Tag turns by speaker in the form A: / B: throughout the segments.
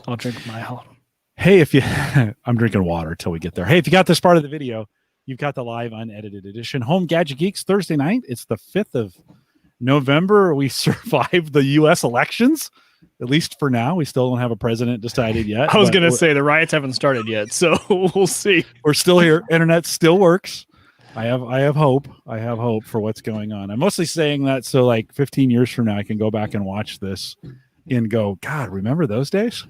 A: I'll drink my hot.
B: Hey, if you, I'm drinking water till we get there. Hey, if you got this part of the video, you've got the live unedited edition. Home Gadget Geeks Thursday night. It's the 5th of November. We survived the U.S. elections, at least for now. We still don't have a president decided yet.
A: I was going to say the riots haven't started yet, so we'll see.
B: We're still here. Internet still works. I have hope. I have hope for what's going on. I'm mostly saying that so like 15 years from now, I can go back and watch this and go, God, remember those days?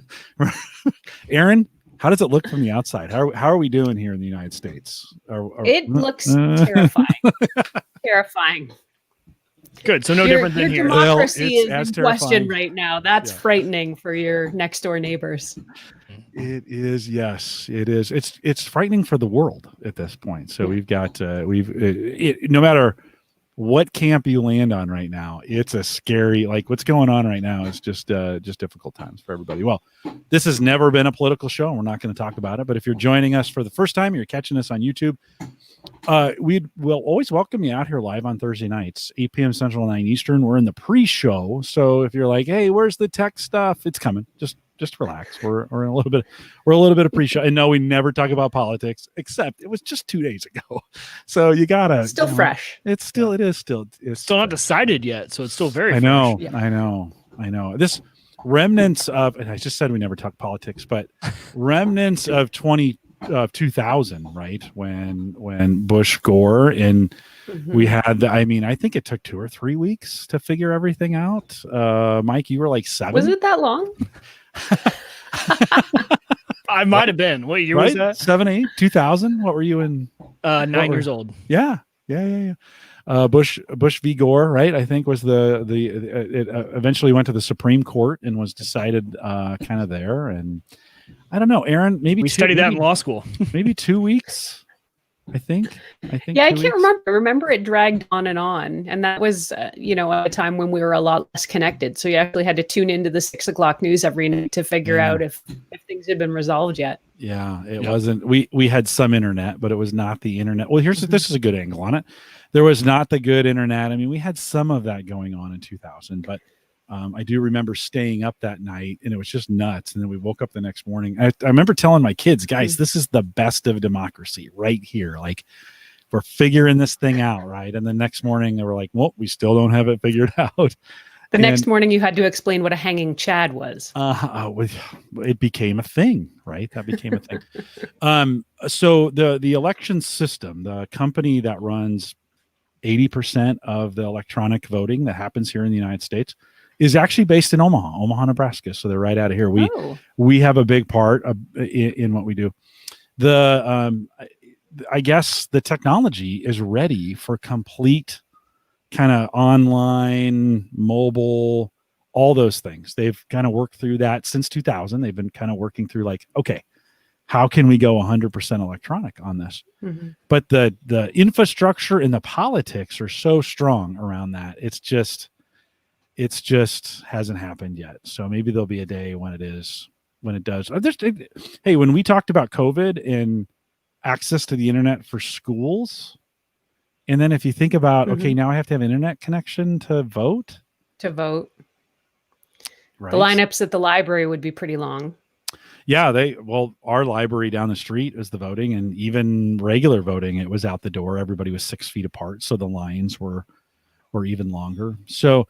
B: Aaron, how does it look from the outside? How are we doing here in the United States?
C: It looks terrifying. Terrifying.
A: Good. So no different than
C: your
A: here.
C: Democracy is in question right now. That's frightening for your next door neighbors.
B: It is. Yes, it is. It's frightening for the world at this point. So we've got no matter what camp you land on right now, it's a scary, like what's going on right now is just difficult times for everybody. Well, this has never been a political show, and we're not going to talk about it. But if you're joining us for the first time, you're catching us on YouTube, we'll always welcome you out here live on Thursday nights, 8 p.m. Central, 9 Eastern. We're in the pre-show. So if you're like, hey, where's the tech stuff? It's coming. Just relax. We're in a little bit of pre-show. And no, we never talk about politics, except it was just 2 days ago. So you gotta
C: still fresh.
B: It's still
A: not decided yet. So it's still very
B: fresh.
C: Yeah.
B: I know. This remnants of, and I just said we never talk politics, but remnants of 2000, right? When Bush Gore and we had I think it took 2 or 3 weeks to figure everything out. Mike, you were like 7.
C: Was it that long?
A: I might have been. What year was that?
B: 7, 8, 2000. What were you in?
A: 9 years old.
B: Yeah. Bush v. Gore, right? I think was it eventually went to the Supreme Court and was decided kind of there. And I don't know, Aaron. Maybe
A: we studied that in law school.
B: Maybe 2 weeks. I think.
C: Yeah, I can't remember. I remember it dragged on, and that was, at a time when we were a lot less connected. So you actually had to tune into the 6 o'clock news every night to figure out if things had been resolved yet.
B: Yeah, it wasn't. We had some internet, but it was not the internet. Well, this is a good angle on it. There was not the good internet. I mean, we had some of that going on in 2000, but I do remember staying up that night, and it was just nuts. And then we woke up the next morning. I remember telling my kids, guys, this is the best of democracy right here. Like, we're figuring this thing out, right? And the next morning they were like, well, we still don't have it figured out.
C: Next morning you had to explain what a hanging Chad was.
B: It became a thing, right? That became a thing. So the election system, the company that runs 80% of the electronic voting that happens here in the United States, is actually based in Omaha, Nebraska. So they're right out of here. We have a big part in what we do. I guess the technology is ready for complete kind of online, mobile, all those things. They've kind of worked through that since 2000. They've been kind of working through like, okay, how can we go 100% electronic on this? Mm-hmm. But the infrastructure and the politics are so strong around that. It's just hasn't happened yet. So maybe there'll be a day when it does. Hey, when we talked about COVID and access to the internet for schools, and then if you think about, okay, now I have to have an internet connection to vote. Right.
C: The lineups at the library would be pretty long.
B: Yeah, our library down the street is the voting, and even regular voting, it was out the door. Everybody was 6 feet apart, so the lines were even longer. So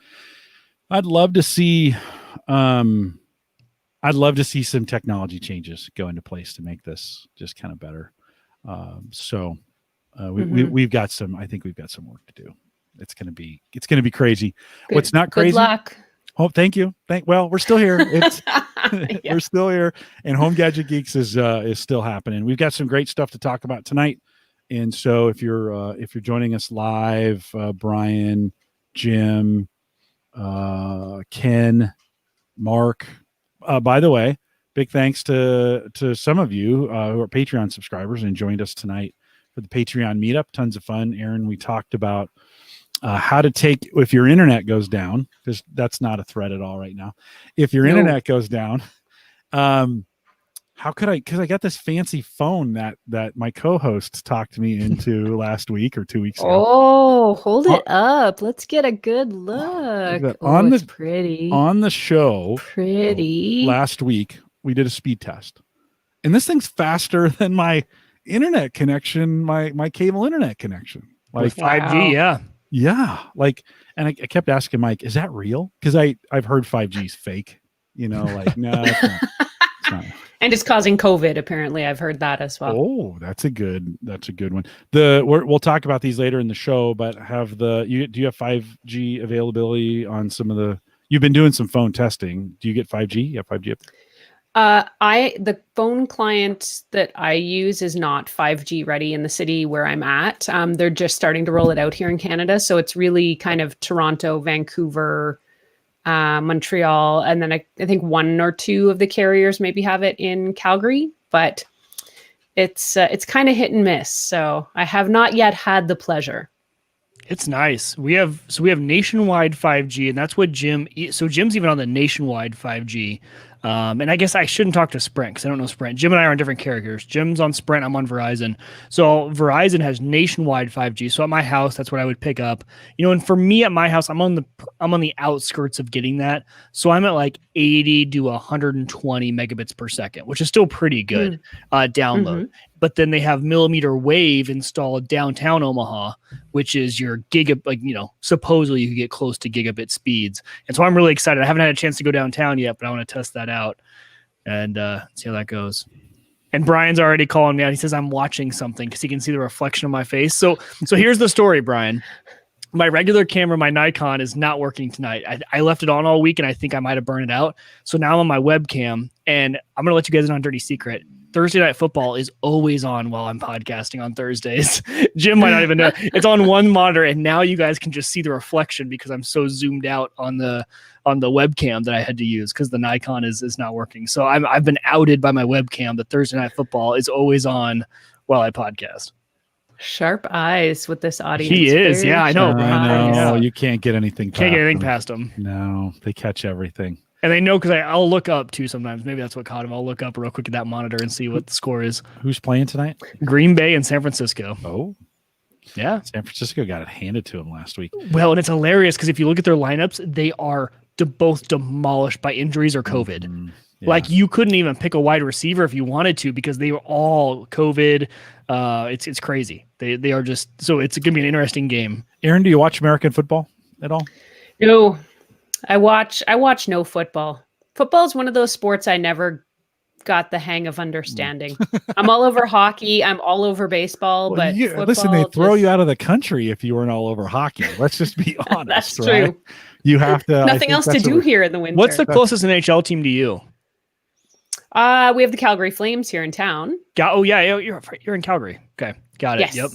B: I'd love to see some technology changes go into place to make this just kind of better. We've got some work to do. It's going to be crazy. What's not crazy?
C: Good luck.
B: Oh, thank you. Well, we're still here. We're still here, and Home Gadget Geeks is still happening. We've got some great stuff to talk about tonight. And so if you're joining us live, Brian, Jim, Ken, Mark, by the way, big thanks to some of you who are Patreon subscribers and joined us tonight for the Patreon meetup. Tons of fun. Aaron, we talked about how to take, if your internet goes down, because that's not a threat at all right now. If your internet goes down, how could because I got this fancy phone that my co-host talked me into last week or 2 weeks ago.
C: Oh, hold it up. Let's get a good look.
B: It's
C: pretty.
B: On the show
C: pretty
B: last week, we did a speed test, and this thing's faster than my internet connection, my cable internet connection. Like
A: with 5G,
C: Wow.
B: yeah, like, and I kept asking Mike, is that real? Because I've heard 5G is fake. Like no, it's not. It's not.
C: And it's causing COVID. Apparently, I've heard that as well.
B: Oh, that's a good one. We'll talk about these later in the show, but do you have 5G availability on some of the? You've been doing some phone testing. Do you get 5G? You have 5G up there?
C: The phone client that I use is not 5G ready in the city where I'm at. They're just starting to roll it out here in Canada, so it's really kind of Toronto, Vancouver, Montreal, and then I think one or two of the carriers maybe have it in Calgary, but it's kind of hit and miss. So I have not yet had the pleasure.
A: It's nice. We have nationwide 5G, and that's what Jim's even on the nationwide 5G. And I guess I shouldn't talk to Sprint because I don't know Sprint. Jim and I are on different carriers. Jim's on Sprint. I'm on Verizon. So Verizon has nationwide 5G. So at my house, that's what I would pick up. And for me at my house, I'm on the outskirts of getting that. So I'm at like 80 to 120 megabits per second, which is still pretty good download. Mm-hmm. But then they have millimeter wave installed downtown Omaha, which is your supposedly you could get close to gigabit speeds. And so I'm really excited. I haven't had a chance to go downtown yet, but I want to test that out and see how that goes. And Brian's already calling me out. He says I'm watching something because he can see the reflection of my face. So here's the story, Brian. My regular camera, my Nikon, is not working tonight. I left it on all week, and I think I might have burned it out. So now I'm on my webcam, and I'm going to let you guys in on a dirty secret. Thursday Night Football is always on while I'm podcasting on Thursdays. Jim might not even know. It's on one monitor, and now you guys can just see the reflection because I'm so zoomed out on the webcam that I had to use because the Nikon is not working. So I've been outed by my webcam that Thursday Night Football is always on while I podcast.
C: Sharp eyes with this audience.
A: He is. Yeah, I know.
B: I know.
A: Yeah.
B: You can't get anything
A: past them.
B: No, they catch everything.
A: And they know because I'll look up too sometimes. Maybe that's what caught him. I'll look up real quick at that monitor and see what the score is.
B: Who's playing tonight?
A: Green Bay and San Francisco.
B: Oh,
A: yeah.
B: San Francisco got it handed to them last week.
A: Well, and it's hilarious because if you look at their lineups, they are both demolished by injuries or COVID. Mm-hmm. Yeah. Like you couldn't even pick a wide receiver if you wanted to because they were all COVID. It's crazy. They are just so it's going to be an interesting game.
B: Aaron, do you watch American football at all?
C: No. I watch no football. Football is one of those sports I never got the hang of understanding. I'm all over hockey. I'm all over baseball.
B: Well,
C: but
B: listen, they throw you out of the country if you weren't all over hockky. Let's just be honest.
C: That's
B: right?
C: true.
B: You have to.
C: Nothing else to do here in the winter.
A: What's the closest NHL team to you?
C: We have the Calgary Flames here in town.
A: Oh yeah, you're in Calgary. Okay, got it.
C: Yes.
A: Yep.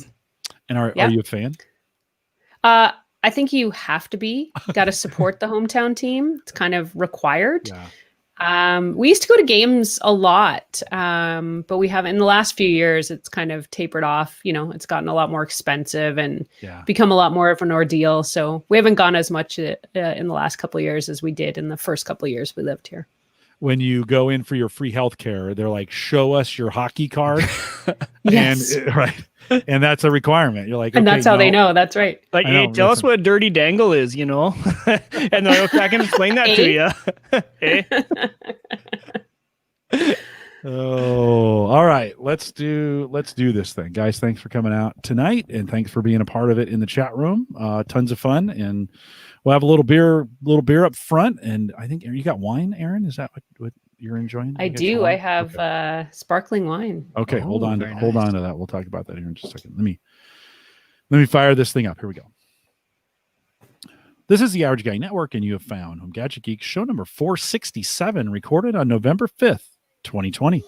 B: And are you a fan?
C: I think you have to be. Got to support the hometown team. It's kind of required. Yeah. We used to go to games a lot, but we haven't in the last few years. It's kind of tapered off. It's gotten a lot more expensive and become a lot more of an ordeal. So we haven't gone as much in the last couple of years as we did in the first couple of years we lived here.
B: When you go in for your free health care, they're like, show us your hockey card.
C: Yes.
B: And that's a requirement. You're like,
C: and that's how they know. That's right.
A: Like, hey, tell us what a dirty dangle is, and they're like, okay, I can explain that to you. Hey.
B: Oh, all right. Let's do this thing, guys. Thanks for coming out tonight, and thanks for being a part of it in the chat room. Tons of fun, and we'll have a little beer up front. And I think you got wine, Aaron. Is that what you're enjoying?
C: I do. I have sparkling wine.
B: Okay, hold on to that. We'll talk about that here in just a second. Let me fire this thing up. Here we go. This is the Average Guy Network, and you have found Home Gadget Geeks show number 467, recorded on November 5th, 2020.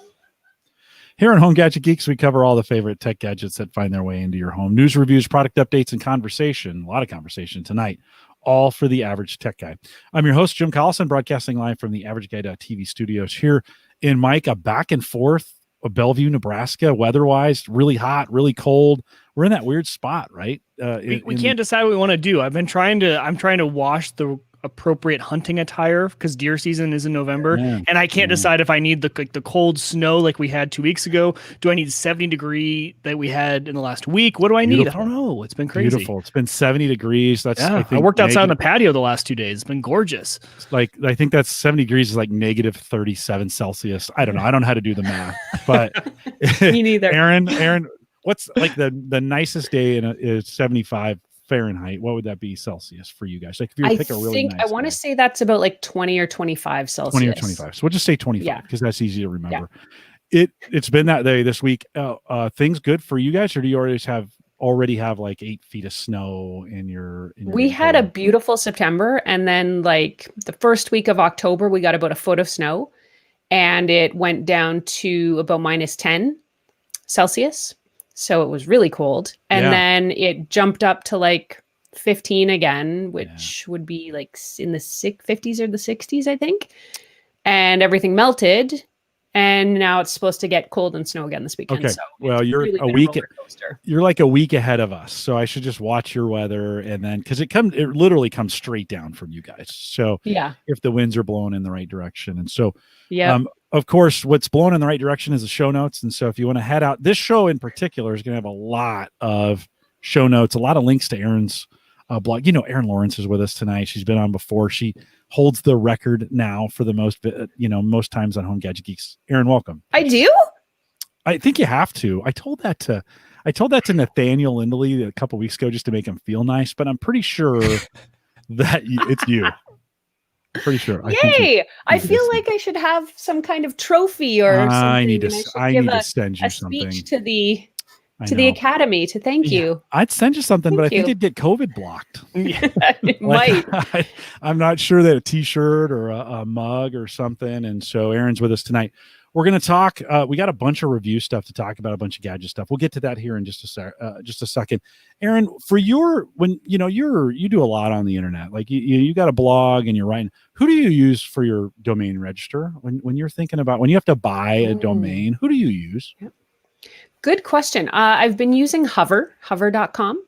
B: Here on Home Gadget Geeks, we cover all the favorite tech gadgets that find their way into your home. News, reviews, product updates, and conversation. A lot of conversation tonight, all for the average tech guy. I'm your host, Jim Collison, broadcasting live from the AverageGuy.tv studios here in Micah, back and forth of Bellevue, Nebraska, weather-wise, really hot, really cold. We're in that weird spot, right?
A: We can't decide what we want to do. I'm trying to wash appropriate hunting attire because deer season is in November,
B: Yeah.
A: and I can't decide if I need the cold snow like we had 2 weeks ago. Do I need 70-degree that we had in the last week? What do I need? I don't know. It's been crazy.
B: Beautiful. It's been 70 degrees. That's
A: I worked outside on the patio the last 2 days. It's been gorgeous.
B: Like I think that's 70 degrees is like negative 37 Celsius. I don't know. I don't know how to do the math, but
C: Me neither.
B: Aaron, what's like the nicest day is 75 Fahrenheit? What would that be Celsius for you guys? Like if you pick a really nice
C: I want to say that's about like 20 or 25 Celsius.
B: 20 or 25. So we'll just say 25 because that's easy to remember.
C: Yeah.
B: It's been that day this week. Things good for you guys, or do you already have like 8 feet of snow in your
C: we had a beautiful September, and then like the first week of October we got about a foot of snow, and it went down to about -10 Celsius. So it was really cold. And then it jumped up to like 15 again, which would be like in the 50s or the 60s, I think. And everything melted. And now it's supposed to get cold and snow again this weekend.
B: Okay.
C: So
B: well, you're
C: really
B: a week. You're like a week ahead of us. So I should just watch your weather, and then because it literally comes straight down from you guys. So if the winds are blowing in the right direction, and so of course, what's blowing in the right direction is the show notes. And so if you want to head out, this show in particular is going to have a lot of show notes, a lot of links to Aaron's blog. You know, Erin Lawrence is with us tonight. She's been on before. She holds the record now for the most times on Home Gadget Geeks. Erin, welcome.
C: I do?
B: I think you have to. I told that to Nathaniel Lindley a couple weeks ago just to make him feel nice, but I'm pretty sure that it's you. I'm pretty sure.
C: Yay! I feel like I should have some kind of trophy or something.
B: I need to send you something.
C: Speech to the academy to thank you.
B: I'd send you something, but I think it'd get COVID blocked.
C: It might.
B: I'm not sure that a t-shirt or a mug or something. And so Aaron's with us tonight. We're going to talk. We got a bunch of review stuff to talk about, a bunch of gadget stuff. We'll get to that here in just a second. Aaron, for you do a lot on the internet. Like you got a blog and you're writing. Who do you use for your domain register when you're thinking about when you have to buy a domain? Who do you use?
C: Good question. I've been using hover.com.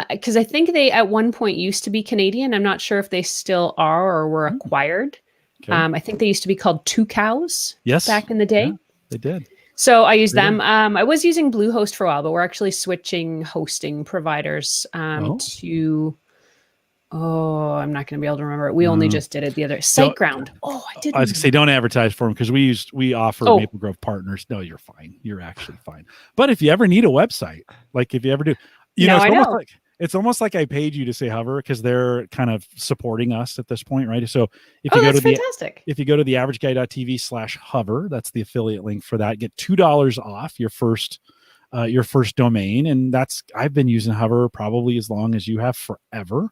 C: Because I think they at one point used to be Canadian. I'm not sure if they still are or were acquired. Okay. I think they used to be called Two Cows back in the day.
B: Yeah, they did.
C: So I used them. I was using Bluehost for a while, but we're actually switching hosting providers to... Oh, I'm not going to be able to remember it. We only just did it the other SiteGround. Oh, I didn't.
B: I was going to say, don't advertise for them because we offer Maple Grove partners. No, you're fine. You're actually fine. But if you ever need a website, like if you ever do, it's almost like I paid you to say Hover because they're kind of supporting us at this point, right? So if you go to the averageguy.tv/hover, that's the affiliate link for that. Get $2 off your first domain, and I've been using Hover probably as long as you have, forever.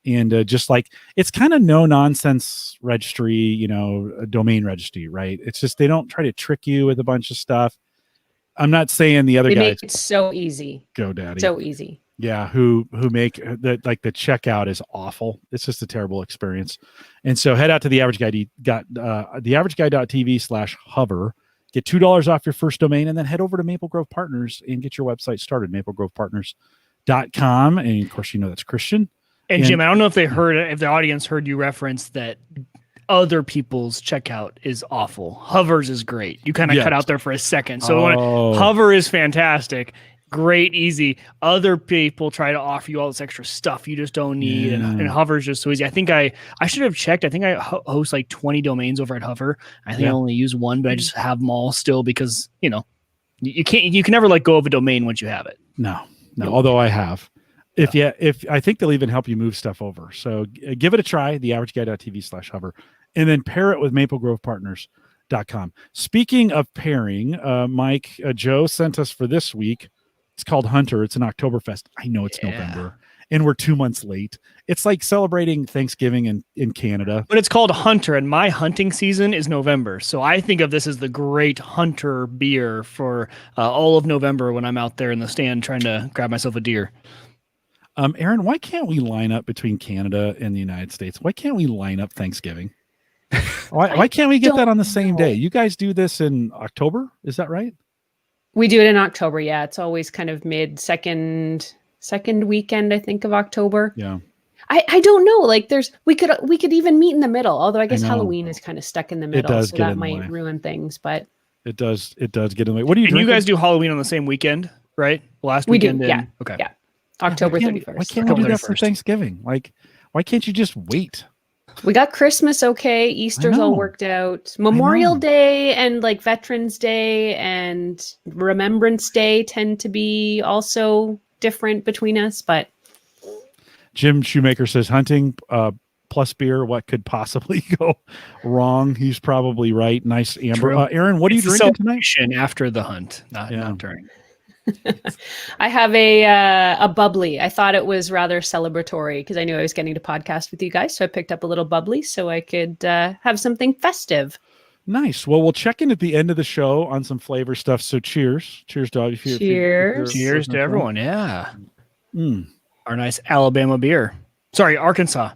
B: And just like it's kind of no nonsense registry, a domain registry, right? It's just they don't try to trick you with a bunch of stuff. I'm not saying the other guys
C: make it so easy.
B: GoDaddy,
C: so easy.
B: Yeah, who make the checkout is awful. It's just a terrible experience. And so head out to the averageguy.tv/hover. Get $2 off your first domain, and then head over to Maple Grove Partners and get your website started. MapleGrovePartners.com, and of course that's Christian.
A: And Jim, I don't know if the audience heard you reference that other people's checkout is awful. Hover's is great. You kind of cut out there for a second. So Hover is fantastic. Great, easy. Other people try to offer you all this extra stuff you just don't need. And Hover's just so easy. I think I should have checked. I think I host like 20 domains over at Hover. I think I only use one, but I just have them all still because, you can never let go of a domain once you have it.
B: No. Although I have. If I think they'll even help you move stuff over. So give it a try, theaverageguy.tv/hover, and then pair it with MapleGrovePartners.com. Speaking of pairing, Mike, Joe sent us for this week. It's called Hunter. It's an Oktoberfest. I know it's November and we're 2 months late. It's like celebrating Thanksgiving in Canada.
A: But it's called Hunter, and my hunting season is November. So I think of this as the great Hunter beer for all of November when I'm out there in the stand trying to grab myself a deer.
B: Aaron, why can't we line up between Canada and the United States? Why can't we line up Thanksgiving? Why can't we get that on the same day? You guys do this in October, is that right?
C: We do it in October. Yeah, it's always kind of second weekend, I think, of October.
B: Yeah.
C: I don't know. Like we could even meet in the middle. Although I guess
B: know.
C: Halloween is kind of stuck in the middle,
B: does
C: so
B: get
C: that
B: in the
C: might
B: way.
C: ruin things. But
B: It does get in the way. What do you
A: And you guys do Halloween on the same weekend, right? Last
C: we do.
A: weekend.
C: Yeah.
A: Okay.
C: Yeah. October
B: Why
C: 31st.
B: can't we do that for
A: 31st.
B: Thanksgiving? Like, why can't you just wait?
C: We got Christmas okay. Easter's all
B: know.
C: worked out. Memorial Day and like Veterans Day and Remembrance Day tend to be also different between us, but
B: Jim Shoemaker says hunting plus beer. What could possibly go wrong? He's probably right. Nice, Amber.
A: True.
B: Aaron, what are you
A: It's a
B: drinking tonight?
A: celebration after the hunt, not during.
C: I have a bubbly. I thought it was rather celebratory because I knew I was getting to podcast with you guys. So I picked up a little bubbly so I could have something festive.
B: Nice. Well, we'll check in at the end of the show on some flavor stuff. So cheers. Cheers, dog.
A: Cheers to everyone. Yeah.
B: Mm.
A: Our nice Alabama beer. Sorry, Arkansas.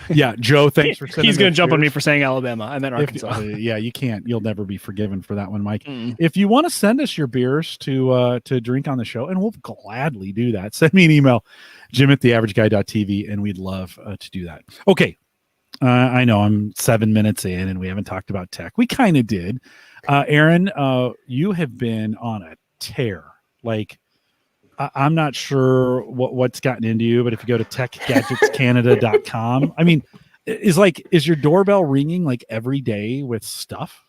B: Yeah, Joe, thanks for sending
A: He's going to
B: those
A: jump on me
B: cheers.
A: for saying Alabama. I meant Arkansas.
B: Yeah, you can't. You'll never be forgiven for that one, Mike.
A: Mm.
B: If you want to send us your beers to drink on the show, and we'll gladly do that, send me an email, jim@theaverageguy.tv, and we'd love to do that. Okay. I know I'm 7 minutes in and we haven't talked about tech. We kind of did. Aaron, you have been on a tear. Like, I'm not sure what's gotten into you, but if you go to techgadgetscanada.com, I mean, is your doorbell ringing like every day with stuff?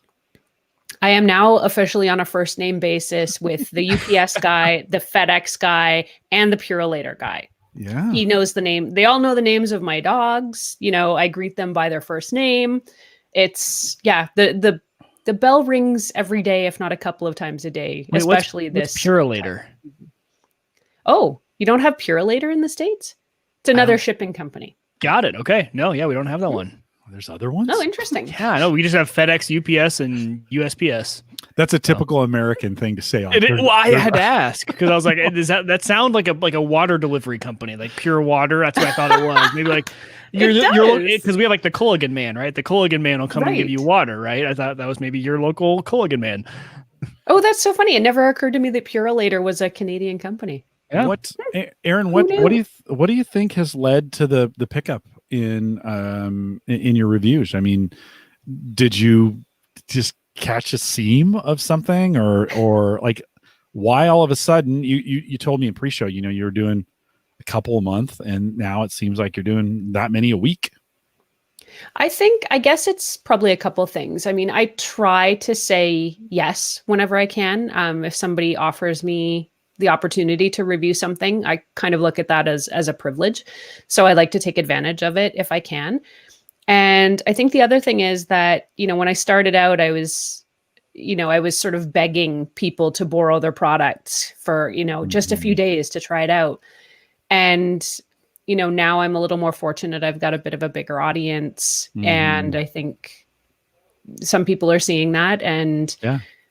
C: I am now officially on a first name basis with the UPS guy, the FedEx guy, and the Purolator guy.
B: Yeah.
C: He knows the name. They all know the names of my dogs. You know, I greet them by their first name. It's the bell rings every day, if not a couple of times a day, especially
A: what's Purolator?
C: Oh, you don't have Purolator in the States? It's another shipping company.
A: Got it. Okay. No, yeah, we don't have that one.
B: There's other ones?
C: Oh, interesting.
A: Yeah, no, we just have FedEx, UPS, and USPS.
B: That's a typical American thing to say.
A: Well, I had to ask because I was like, "Does that sound like a water delivery company, like Pure Water?" That's what I thought it was. Maybe like you're because we have like the Culligan man, right? The Culligan man will come and give you water, right? I thought that was maybe your local Culligan man.
C: Oh, that's so funny! It never occurred to me that Purolator was a Canadian company.
B: Yeah. Aaron? What do you think has led to the pickup in your reviews? I mean, did you just catch a seam of something, or like why all of a sudden you told me in pre-show, you were doing a couple a month, and now it seems like you're doing that many a week?
C: I guess it's probably a couple things. I mean, I try to say yes whenever I can. If somebody offers me the opportunity to review something, I kind of look at that as a privilege. So I like to take advantage of it if I can. And I think the other thing is that, when I started out, I was sort of begging people to borrow their products for, just a few days to try it out. And, now I'm a little more fortunate. I've got a bit of a bigger audience, and I think some people are seeing that. And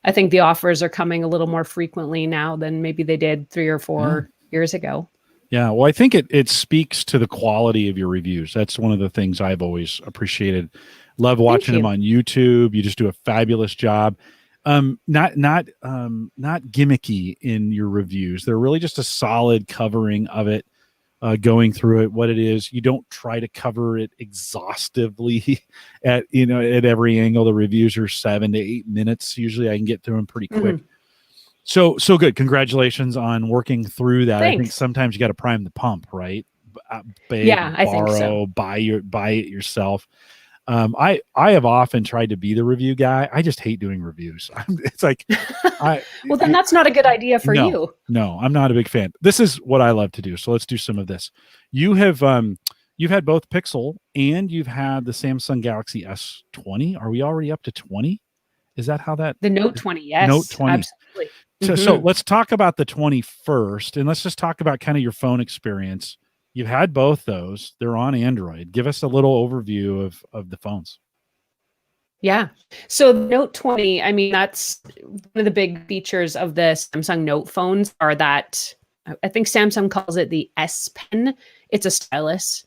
C: I think the offers are coming a little more frequently now than maybe they did 3 or 4 years ago.
B: Yeah, well, I think it speaks to the quality of your reviews. That's one of the things I've always appreciated. Love watching them on YouTube. You just do a fabulous job. Not gimmicky in your reviews. They're really just a solid covering of it, going through it, what it is. You don't try to cover it exhaustively at every angle. The reviews are 7 to 8 minutes. Usually I can get through them pretty quick. So good. Congratulations on working through that.
C: Thanks.
B: I think sometimes you got to prime the pump, right?
C: I think so.
B: Buy it yourself. I have often tried to be the review guy. I just hate doing reviews. It's like,
C: well, then that's not a good idea for you.
B: No, I'm not a big fan. This is what I love to do. So let's do some of this. You have, you've had both Pixel and you've had the Samsung Galaxy S20. Are we already up to 20? Is that how that?
C: The Note 20, yes.
B: Note 20.
C: Absolutely.
B: So let's talk about the 20 first, and let's just talk about kind of your phone experience. You've had both those. They're on Android. Give us a little overview of the phones.
C: Yeah. So the Note 20, I mean, that's one of the big features of the Samsung Note phones are that I think Samsung calls it the S Pen. It's a stylus.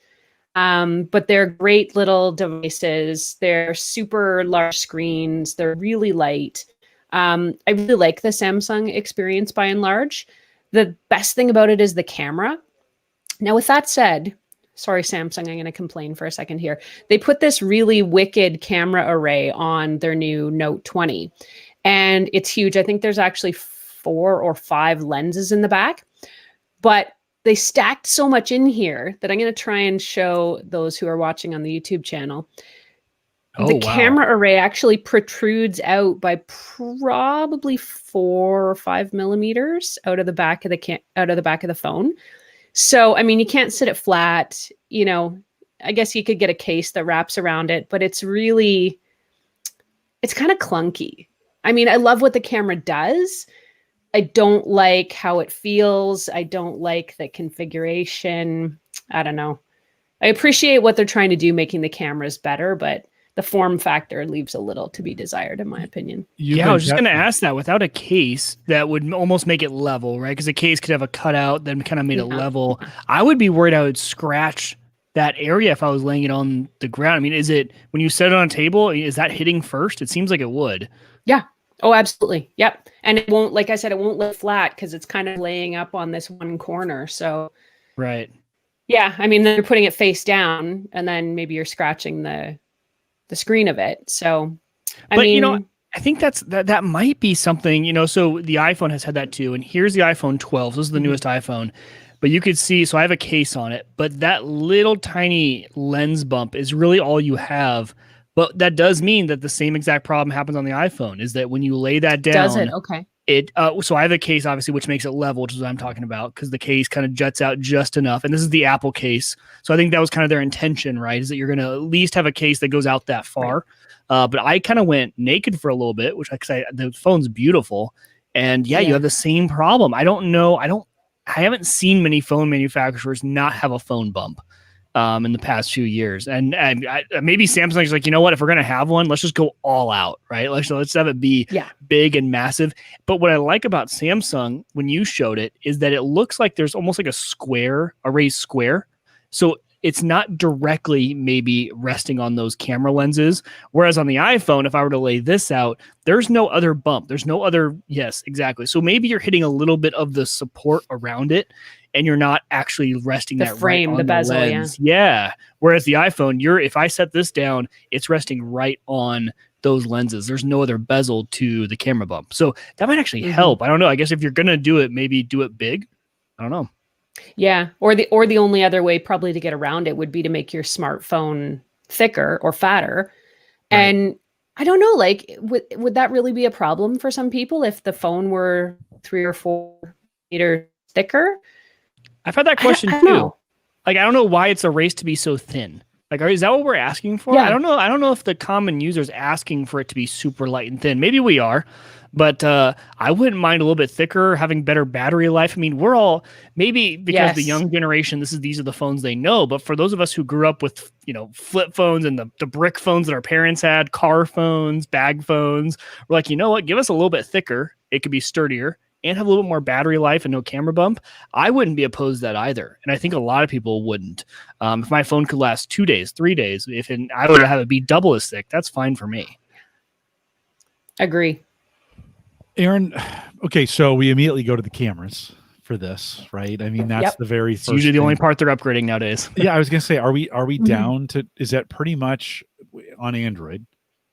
C: But they're great little devices. They're super large screens. They're really light. I really like the Samsung experience by and large. The best thing about it is the camera. Now, with that said, sorry, Samsung, I'm going to complain for a second here. They put this really wicked camera array on their new Note 20, and it's huge. I think there's actually 4 or 5 lenses in the back, but they stacked so much in here that I'm going to try and show those who are watching on the YouTube channel. The camera array actually protrudes out by probably 4 or 5 millimeters out of the back of the phone. So, I mean, you can't sit it flat, you know, I guess you could get a case that wraps around it, but it's kind of clunky. I mean, I love what the camera does. I don't like how it feels. I don't like the configuration. I don't know. I appreciate what they're trying to do, making the cameras better, but the form factor leaves a little to be desired, in my opinion.
A: I was just going to ask that. Without a case, that would almost make it level, right? Because a case could have a cutout that kind of made it level. I would be worried I would scratch that area if I was laying it on the ground. I mean, is it, when you set it on a table, is that hitting first? It seems like it would.
C: Yeah. Oh, absolutely. Yep. And it won't, like I said, it won't lay flat because it's kind of laying up on this one corner. So,
A: right.
C: Yeah. I mean, they're putting it face down, and then maybe you're scratching the screen of it. So, I mean,
A: you know, I think that might be something, you know, so the iPhone has had that too. And here's the iPhone 12. This is the newest iPhone, but you could see, so I have a case on it, but that little tiny lens bump is really all you have. But that does mean that the same exact problem happens on the iPhone, is that when you lay that down,
C: does it? Okay.
A: So I have a case, obviously, which makes it level, which is what I'm talking about, because the case kind of juts out just enough. And this is the Apple case. So I think that was kind of their intention, right? Is that you're going to at least have a case that goes out that far. Right. But I kind of went naked for a little bit, which the phone's beautiful. And you have the same problem. I don't know. I haven't seen many phone manufacturers not have a phone bump in the past few years. And maybe Samsung's like, you know what, if we're going to have one, let's just go all out, right? Let's have it be big and massive. But what I like about Samsung, when you showed it, is that it looks like there's almost like a raised square. So it's not directly maybe resting on those camera lenses. Whereas on the iPhone, if I were to lay this out, there's no other bump. There's no other, yes, exactly. So maybe you're hitting a little bit of the support around it, and you're not actually resting the frame, right on the bezel, lens. Yeah. Whereas the iPhone, if I set this down, it's resting right on those lenses. There's no other bezel to the camera bump. So that might actually help. I don't know. I guess if you're going to do it, maybe do it big. I don't know.
C: Yeah. Or the only other way probably to get around it would be to make your smartphone thicker or fatter. Right. And I don't know, like, would that really be a problem for some people if the phone were 3 or 4 meters thicker?
A: I've had that question too. Like, I don't know why it's a race to be so thin. Like, is that what we're asking for? Yeah. I don't know. I don't know if the common user is asking for it to be super light and thin. Maybe we are, but I wouldn't mind a little bit thicker, having better battery life. I mean, we're all, maybe because the young generation, these are the phones they know. But for those of us who grew up with, you know, flip phones and the brick phones that our parents had, car phones, bag phones, we're like, you know what? Give us a little bit thicker. It could be sturdier and have a little bit more battery life and no camera bump. I wouldn't be opposed to that either. And I think a lot of people wouldn't. If my phone could last 2 days, 3 days, I would have it be double as thick. That's fine for me.
C: Agree.
B: Aaron, okay, so we immediately go to the cameras for this, right? I mean, that's the very first. It's
A: usually the only part they're upgrading nowadays.
B: Yeah, I was gonna say, are we down to? Is that pretty much on Android,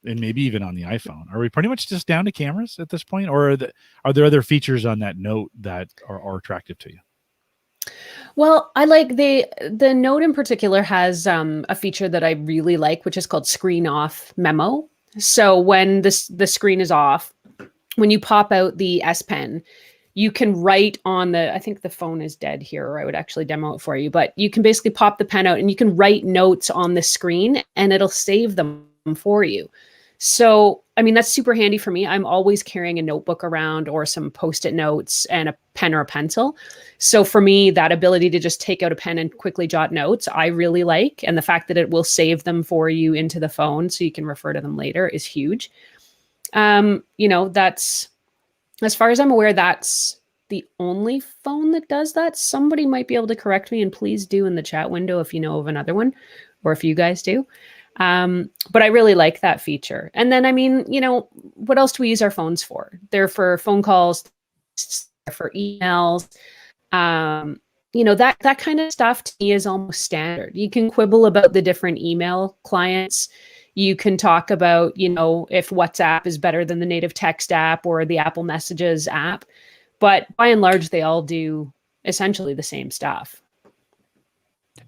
B: and maybe even on the iPhone? Are we pretty much just down to cameras at this point, or are there other features on that Note that are attractive to you?
C: Well, I like the Note in particular has a feature that I really like, which is called Screen Off Memo. So when the screen is off, when you pop out the S Pen, you can write on I think the phone is dead here, or I would actually demo it for you, but you can basically pop the pen out and you can write notes on the screen and it'll save them for you. So, I mean, that's super handy for me. I'm always carrying a notebook around or some Post-it notes and a pen or a pencil. So for me, that ability to just take out a pen and quickly jot notes, I really like. And the fact that it will save them for you into the phone so you can refer to them later is huge. You know, that's, as far as I'm aware, that's the only phone that does that. Somebody might be able to correct me, and please do in the chat window if you know of another one, or if you guys do. But I really like that feature. And then, I mean, you know, what else do we use our phones for? They're for phone calls, for emails. that kind of stuff to me is almost standard. You can quibble about the different email clients. You can talk about, if WhatsApp is better than the native text app or the Apple Messages app. But by and large, they all do essentially the same stuff.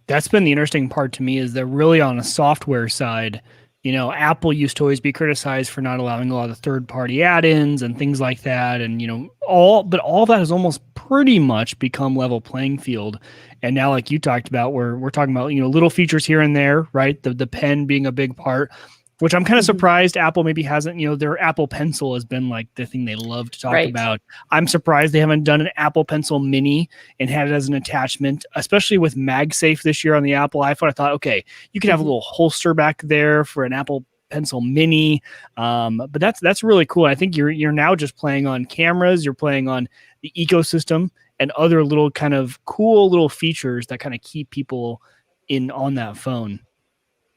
A: That's been the interesting part to me, is that really on a software side, Apple used to always be criticized for not allowing a lot of third-party add-ins and things like that. And, all that has almost pretty much become level playing field. And now, like you talked about, we're talking about, little features here and there, right? The pen being a big part, which I'm kind of surprised Apple maybe hasn't, their Apple Pencil has been like the thing they love to talk about. I'm surprised they haven't done an Apple Pencil Mini and had it as an attachment, especially with MagSafe this year on the Apple iPhone. I thought, okay, you could have a little holster back there for an Apple Pencil Mini. But that's really cool. I think you're now just playing on cameras, you're playing on the ecosystem and other little kind of cool little features that kind of keep people in on that phone.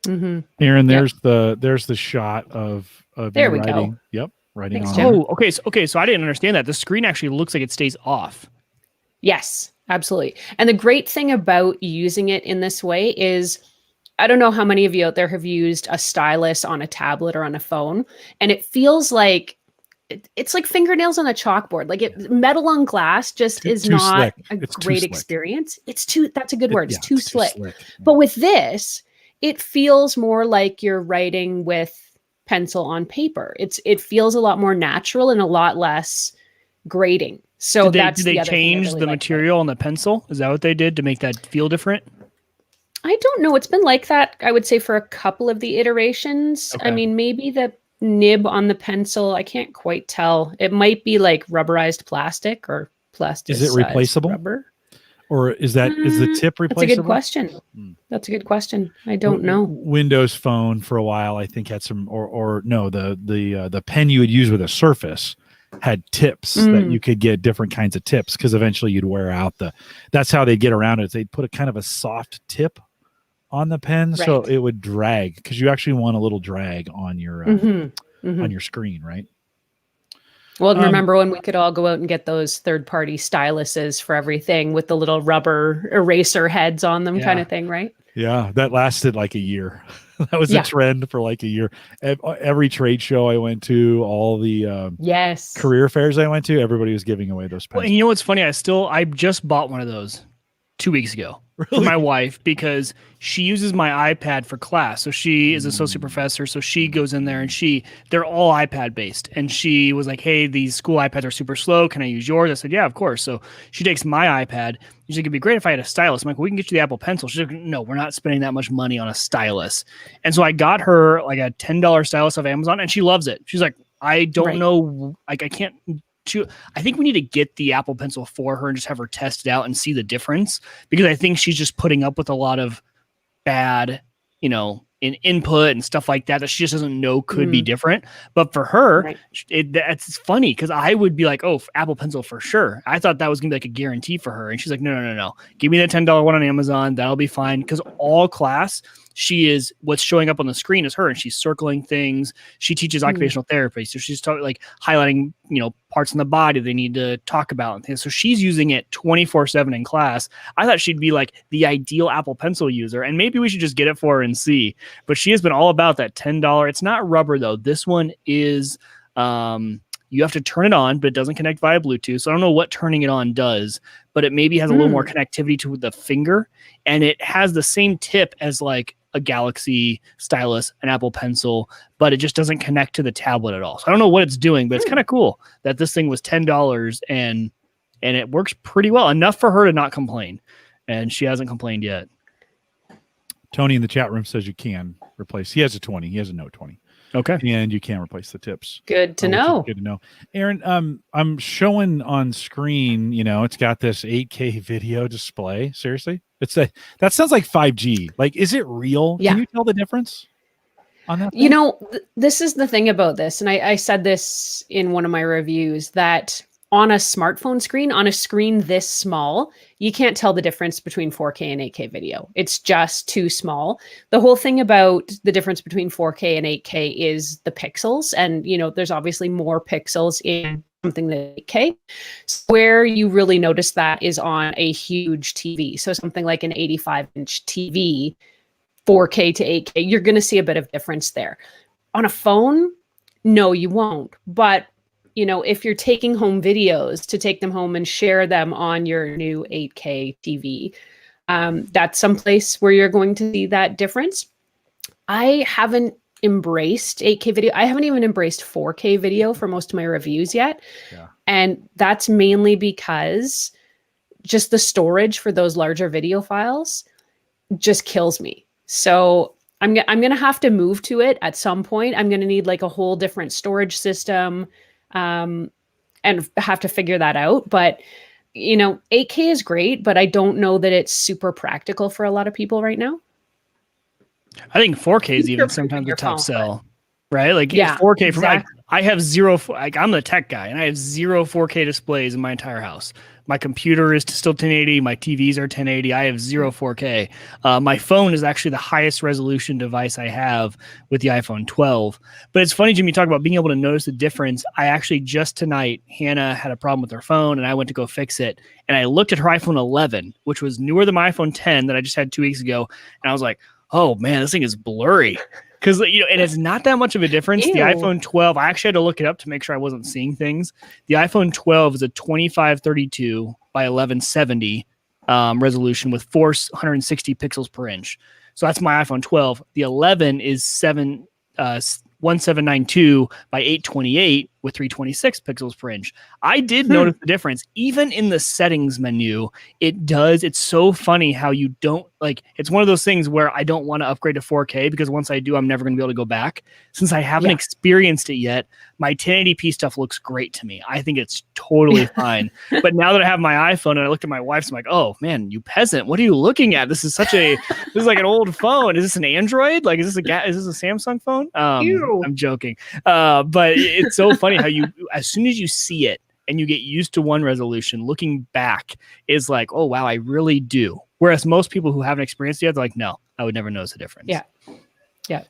C: Mm-hmm.
B: Aaron, there's the shot of
C: there we
B: writing.
C: Go.
B: Yep, writing.
C: Thanks,
B: on.
C: Jim.
A: Oh, okay. So I didn't understand that. The screen actually looks like it stays off.
C: Yes, absolutely. And the great thing about using it in this way is, I don't know how many of you out there have used a stylus on a tablet or on a phone, and it feels like it's like fingernails on a chalkboard. Like metal on glass just is
B: too
C: not
B: slick.
C: a
B: It's too
C: great
B: slick.
C: experience. That's a good word. It's too
B: It's
C: slick.
B: Yeah.
C: But with this, it feels more like you're writing with pencil on paper. It feels a lot more natural and a lot less grating. So
A: did
C: that's
A: they
C: the other thing I
A: change
C: really
A: the
C: like
A: material on the pencil? Is that what they did to make that feel different?
C: I don't know. It's been like that, I would say, for a couple of the iterations.
A: Okay.
C: I mean, maybe the nib on the pencil, I can't quite tell. It might be like rubberized plastic or plastic.
B: Is it replaceable?
C: Rubber?
B: Or is the tip replaceable?
C: That's a good question. That's a good question. I don't know.
B: Windows Phone for a while, I think, had some, or no, the pen you would use with a Surface had tips that you could get different kinds of tips, because eventually you'd wear out that's how they get around it. They'd put a kind of a soft tip on the pen, so it would drag, because you actually want a little drag on your on your screen, right?
C: Well, remember when we could all go out and get those third-party styluses for everything with the little rubber eraser heads on them, kind of thing, right?
B: Yeah, that lasted like a year. That was a trend for like a year. Every trade show I went to, all the career fairs I went to, everybody was giving away those pens.
A: Well, and you know what's funny? I just bought one of those 2 weeks ago for my wife, because she uses my iPad for class. So she is an associate professor. So she goes in there and they're all iPad based. And she was like, hey, these school iPads are super slow. Can I use yours? I said, yeah, of course. So she takes my iPad. She's like, it'd be great if I had a stylus. I'm like, we can get you the Apple Pencil. She's like, no, we're not spending that much money on a stylus. And so I got her like a $10 stylus off Amazon, and she loves it. She's like, I don't know. Like, I can't. I think we need to get the Apple Pencil for her and just have her test it out and see the difference, because I think she's just putting up with a lot of bad, in input and stuff like that she just doesn't know could be different. But for her, it's funny, because I would be like, oh, Apple Pencil for sure. I thought that was gonna be like a guarantee for her, and she's like, no, give me the $10 one on Amazon, that'll be fine. Because all class, what's showing up on the screen is her, and she's circling things. She teaches occupational therapy, so she's like highlighting parts in the body they need to talk about and things. So she's using it 24/7 in class. I thought she'd be like the ideal Apple Pencil user, and maybe we should just get it for her and see. But she has been all about that $10. It's not rubber though. This one is you have to turn it on, but it doesn't connect via Bluetooth. So I don't know what turning it on does, but it maybe has a little more connectivity to the finger, and it has the same tip as like a Galaxy stylus, an Apple Pencil, but it just doesn't connect to the tablet at all. So I don't know what it's doing, but it's kind of cool that this thing was $10 and it works pretty well, enough for her to not complain. And she hasn't complained yet.
B: Tony in the chat room says you can replace. He has a 20. He has a Note 20.
A: Okay.
B: And you can replace the tips.
C: Good to know.
B: Good to know. Aaron, I'm showing on screen, it's got this 8K video display. Seriously? That sounds like 5G. Like, is it real?
C: Yeah.
B: Can you tell the difference on that thing?
C: This is the thing about this, and I said this in one of my reviews, that on a smartphone screen, on a screen this small, you can't tell the difference between 4K and 8K video. It's just too small. The whole thing about the difference between 4K and 8K is the pixels. And, there's obviously more pixels in something that 8K. So where you really notice that is on a huge TV. So something like an 85-inch TV, 4K to 8K, you're going to see a bit of difference there. On a phone, no, you won't. But if you're taking home videos to take them home and share them on your new 8K TV, that's someplace where you're going to see that difference. I haven't embraced 8K video. I haven't even embraced 4K video for most of my reviews yet. Yeah. And that's mainly because just the storage for those larger video files just kills me. So I'm going to have to move to it at some point. I'm going to need like a whole different storage system and have to figure that out. But 8K is great, but I don't know that it's super practical for a lot of people right now.
A: I think 4K is even sometimes a tough sell, right? Like 4K exactly. I have zero, like I'm the tech guy and I have 0 4K displays in my entire house. My computer is still 1080. My TVs are 1080. I have 0 4K. My phone is actually the highest resolution device I have with the iPhone 12. But it's funny, Jim, you talk about being able to notice the difference. I actually just tonight, Hannah had a problem with her phone and I went to go fix it. And I looked at her iPhone 11, which was newer than my iPhone 10 that I just had 2 weeks ago. And I was like, oh man, this thing is blurry. Because it is not that much of a difference. Ew. The iPhone 12, I actually had to look it up to make sure I wasn't seeing things. The iPhone 12 is a 2532 by 1170 resolution with 460 pixels per inch. So that's my iPhone 12. The 11 is 1792 by 828 with 326 pixels per inch. I did notice the difference. Even in the settings menu, it's so funny how you don't it's one of those things where I don't want to upgrade to 4K because once I do, I'm never going to be able to go back. Since I haven't experienced it yet, my 1080p stuff looks great to me. I think it's totally fine. But now that I have my iPhone and I looked at my wife's, I'm like, oh man, you peasant. What are you looking at? This is like an old phone. Is this an Android? Like, is this a Samsung phone? I'm joking. But it's so funny how as soon as you see it and you get used to one resolution, looking back is like, oh wow, I really do. Whereas most people who haven't experienced it yet, they're like, no, I would never notice the difference.
C: Yeah.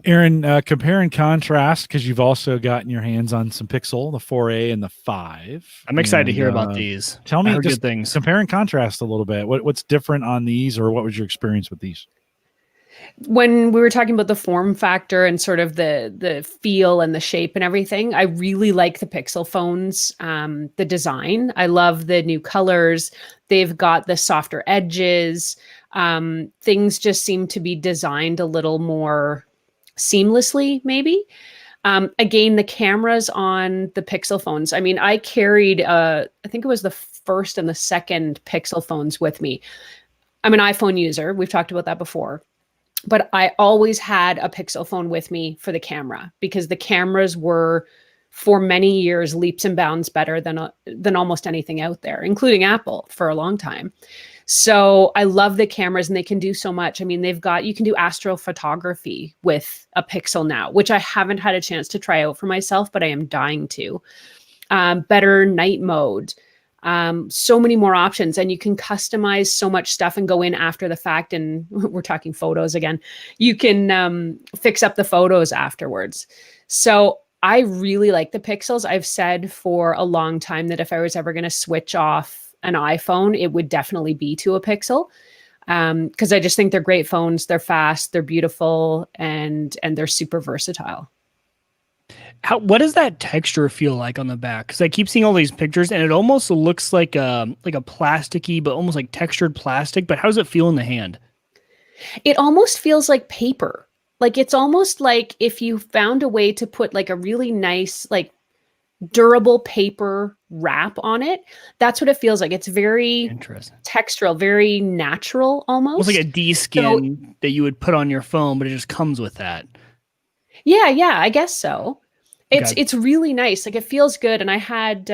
B: Aaron, compare and contrast, because you've also gotten your hands on some Pixel, the 4A and the 5.
A: I'm excited to hear about these.
B: Tell me just things. Compare and contrast a little bit. What's different on these, or what was your experience with these?
C: When we were talking about the form factor and sort of the feel and the shape and everything, I really like the Pixel phones, the design. I love the new colors. They've got the softer edges. Things just seem to be designed a little more seamlessly, maybe. Again, the cameras on the Pixel phones. I mean, I carried, I think it was the first and the second Pixel phones with me. I'm an iPhone user. We've talked about that before. But I always had a Pixel phone with me for the camera because the cameras were, for many years, leaps and bounds better than almost anything out there, including Apple for a long time. So I love the cameras and they can do so much. I mean, you can do astrophotography with a Pixel now, which I haven't had a chance to try out for myself, but I am dying to. Better night mode. So many more options, and you can customize so much stuff and go in after the fact. And we're talking photos again. You can fix up the photos afterwards. So I really like the Pixels. I've said for a long time that if I was ever going to switch off an iPhone, it would definitely be to a Pixel. Because I just think they're great phones. They're fast, they're beautiful, and they're super versatile.
A: What does that texture feel like on the back? Because I keep seeing all these pictures, and it almost looks like a plasticky, but almost like textured plastic. But how does it feel in the hand?
C: It almost feels like paper. Like it's almost like if you found a way to put like a really nice, like durable paper wrap on it. That's what it feels like. It's very textural, very natural, almost
A: like a D-skin that you would put on your phone, but it just comes with that.
C: Yeah, I guess so. It's really nice. Like it feels good. And I had,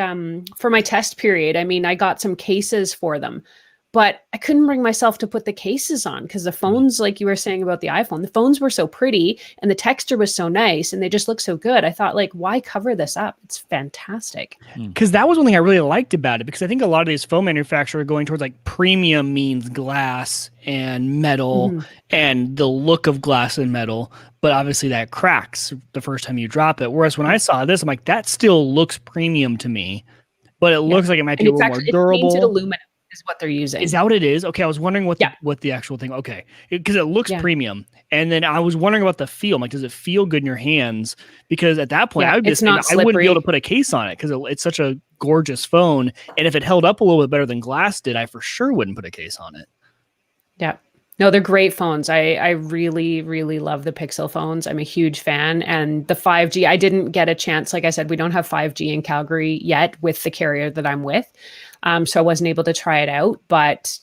C: for my test period, I mean, I got some cases for them, but I couldn't bring myself to put the cases on because the phones, like you were saying about the iPhone, the phones were so pretty and the texture was so nice and they just look so good. I thought, like, why cover this up? It's fantastic.
A: Because that was one thing I really liked about it, because I think a lot of these phone manufacturers are going towards like premium means glass and metal and the look of glass and metal. but obviously that cracks the first time you drop it. Whereas when I saw this, I'm like, that still looks premium to me, but it looks like it might be a little more durable.
C: It's painted aluminum is what they're using.
A: Is that what it is? Okay, I was wondering what the actual thing. Okay, because it looks premium, and then I was wondering about the feel. I'm like, does it feel good in your hands? Because at that point, I would just I wouldn't be able to put a case on it because it's such a gorgeous phone, and if it held up a little bit better than glass did, I for sure wouldn't put a case on it.
C: Yeah. No, they're great phones. I really, really love the Pixel phones. I'm a huge fan. And the 5G, I didn't get a chance. Like I said, we don't have 5G in Calgary yet with the carrier that I'm with. So I wasn't able to try it out. But,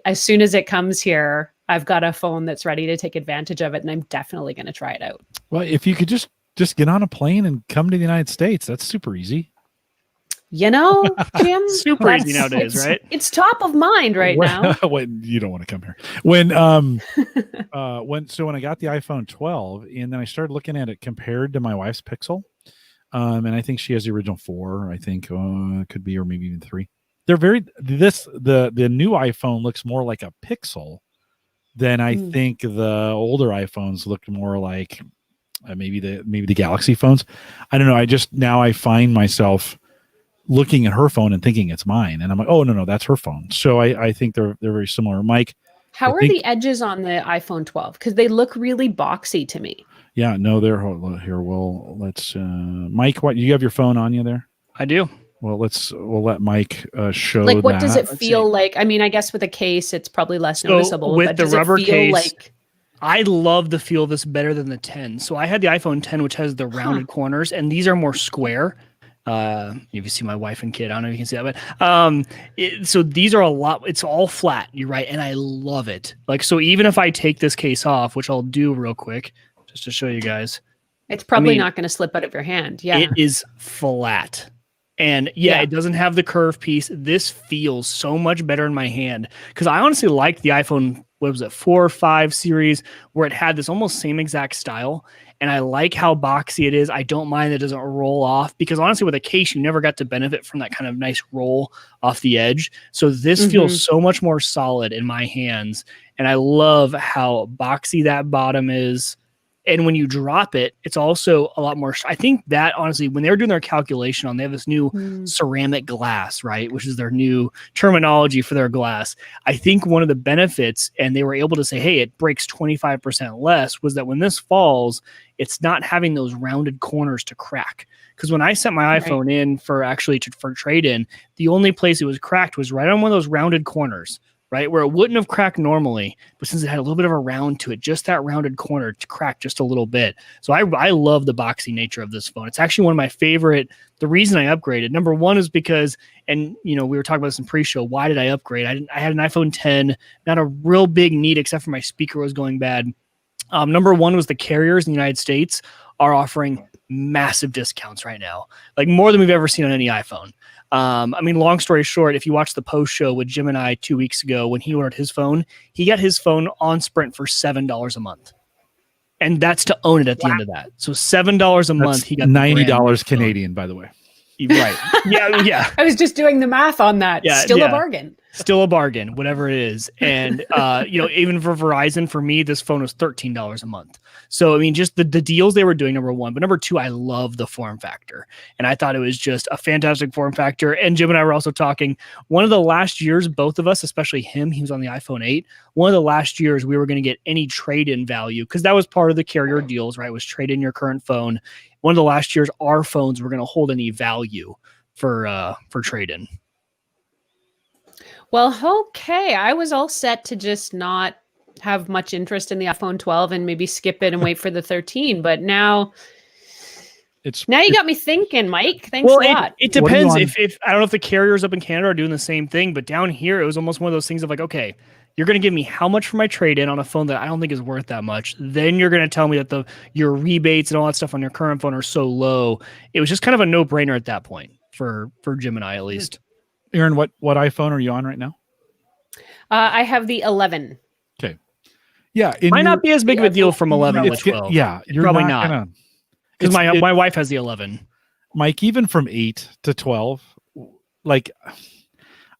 C: as soon as it comes here, I've got a phone that's ready to take advantage of it. And I'm definitely going to try it out.
B: Well, if you could just get on a plane and come to the United States, that's super easy.
C: Jim,
A: super easy nowadays, right?
C: It's top of mind now.
B: When you don't want to come here. When I got the iPhone 12 and then I started looking at it compared to my wife's Pixel, and I think she has the original 4. I think could be, or maybe even 3. They're the new iPhone looks more like a Pixel than I think the older iPhones looked more like maybe the Galaxy phones. I don't know. I find myself looking at her phone and thinking it's mine, and I'm like, oh no, that's her phone. So I think they're very similar. Mike,
C: how are the edges on the iPhone 12? Because they look really boxy to me.
B: Yeah, no, they're here. Well, let's Mike, what, you have your phone on you there?
A: I do.
B: Well, we'll let Mike show.
C: Like, what does it feel like? I mean, I guess with a case, it's probably less noticeable.
A: With
C: but
A: the
C: does
A: rubber
C: it feel
A: case, I love the feel of this better than the 10. So I had the iPhone 10, which has the rounded corners, and these are more square. If you see my wife and kid, I don't know if you can see that, but so these are a lot. It's all flat. You're right, and I love it. Like, so even if I take this case off, which I'll do real quick, just to show you guys,
C: it's probably not going to slip out of your hand. Yeah,
A: it is flat. And it doesn't have the curve piece. This feels so much better in my hand because I honestly liked the iPhone, 4 or 5 series where it had this almost same exact style. And I like how boxy it is. I don't mind that it doesn't roll off because honestly with a case, you never got to benefit from that kind of nice roll off the edge. So this feels so much more solid in my hands. And I love how boxy that bottom is. And when you drop it, it's also a lot more. I think that honestly, when they were doing their calculation on, they have this new ceramic glass, right? Which is their new terminology for their glass. I think one of the benefits, and they were able to say, hey, it breaks 25% less, was that when this falls, it's not having those rounded corners to crack. Because when I sent my iPhone in for trade-in, the only place it was cracked was right on one of those rounded corners. Right, where it wouldn't have cracked normally, but since it had a little bit of a round to it, just that rounded corner to crack just a little bit. So I love the boxy nature of this phone. It's actually one of my favorite. The reason I upgraded, number one, is because, and we were talking about this in pre-show. Why did I upgrade? I had an iPhone 10, not a real big need except for my speaker was going bad. Number one was the carriers in the United States are offering massive discounts right now, like more than we've ever seen on any iPhone. I mean, long story short, if you watch the post show with Jim and I 2 weeks ago, when he ordered his phone, he got his phone on Sprint for $7 a month. And that's to own it at the end of that. So $7 a month. He got
B: $90 Canadian, by the way.
A: Right. Yeah.
C: I was just doing the math on that.
A: Yeah,
C: Still a bargain.
A: Still a bargain, whatever it is. And, even for Verizon, for me, this phone was $13 a month. So, I mean, just the deals they were doing, number one. But number two, I love the form factor. And I thought it was just a fantastic form factor. And Jim and I were also talking, one of the last years, both of us, especially him, he was on the iPhone 8. One of the last years we were going to get any trade-in value because that was part of the carrier deals, right? Was trade in your current phone. One of the last years, our phones were going to hold any value for trade-in.
C: Well, okay. I was all set to just not have much interest in the iPhone 12 and maybe skip it and wait for the 13. But now you got me thinking, Mike. Thanks a lot.
A: It depends if I don't know if the carriers up in Canada are doing the same thing, but down here it was almost one of those things of like, okay, you're going to give me how much for my trade-in on a phone that I don't think is worth that much. Then you're going to tell me that your rebates and all that stuff on your current phone are so low. It was just kind of a no-brainer at that point for Jim and I, at least.
B: Aaron, what iPhone are you on right now?
C: I have the 11.
B: Okay. Yeah.
A: Might not be as big of a deal from 11 to 12.
B: Yeah.
A: You're probably not. Because my wife has the 11.
B: Mike, even from 8 to 12, like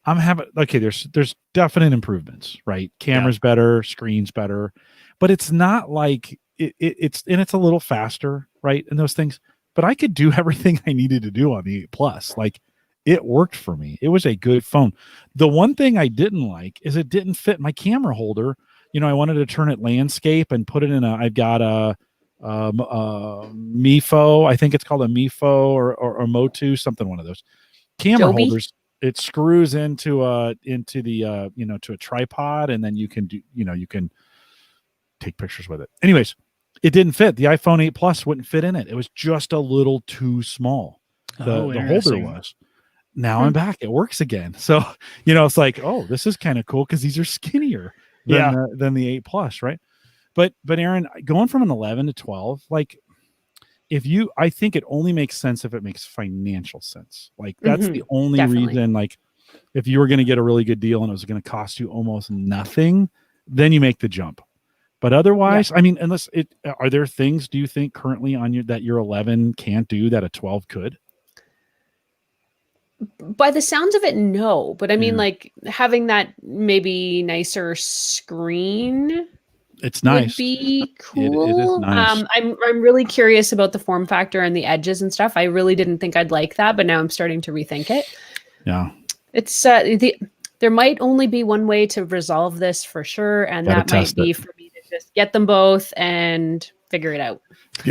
B: there's definite improvements, right? Camera's better, screen's better, but it's not like it's a little faster, right? And those things, but I could do everything I needed to do on the 8 Plus. Like, it worked for me. It was a good phone. The one thing I didn't like is it didn't fit my camera holder. I wanted to turn it landscape and put it in I've got a Mifo. I think it's called a Mifo or Motu, something, one of those camera
C: Joby?
B: holders. It screws into the to a tripod, and then you can you can take pictures with it. Anyways, it didn't fit. The iPhone 8 Plus wouldn't fit in it. It was just a little too small. The holder was. Now I'm back. It works again. So, it's like, oh, this is kind of cool because these are skinnier than the 8 Plus, right? But Aaron, going from an 11 to 12, like, I think it only makes sense if it makes financial sense. Like, that's the only reason. Like, if you were going to get a really good deal and it was going to cost you almost nothing, then you make the jump. But otherwise, I mean, are there things, do you think, currently on that your 11 can't do that a 12 could?
C: By the sounds of it, no. But I mean, like, having that maybe nicer screen,
B: it's nice,
C: would be cool.
B: It is nice.
C: I'm really curious about the form factor and the edges and stuff. I really didn't think I'd like that, but now I'm starting to rethink it.
B: Yeah,
C: it's there might only be one way to resolve this for sure, and that might be for me to just get them both and figure it out.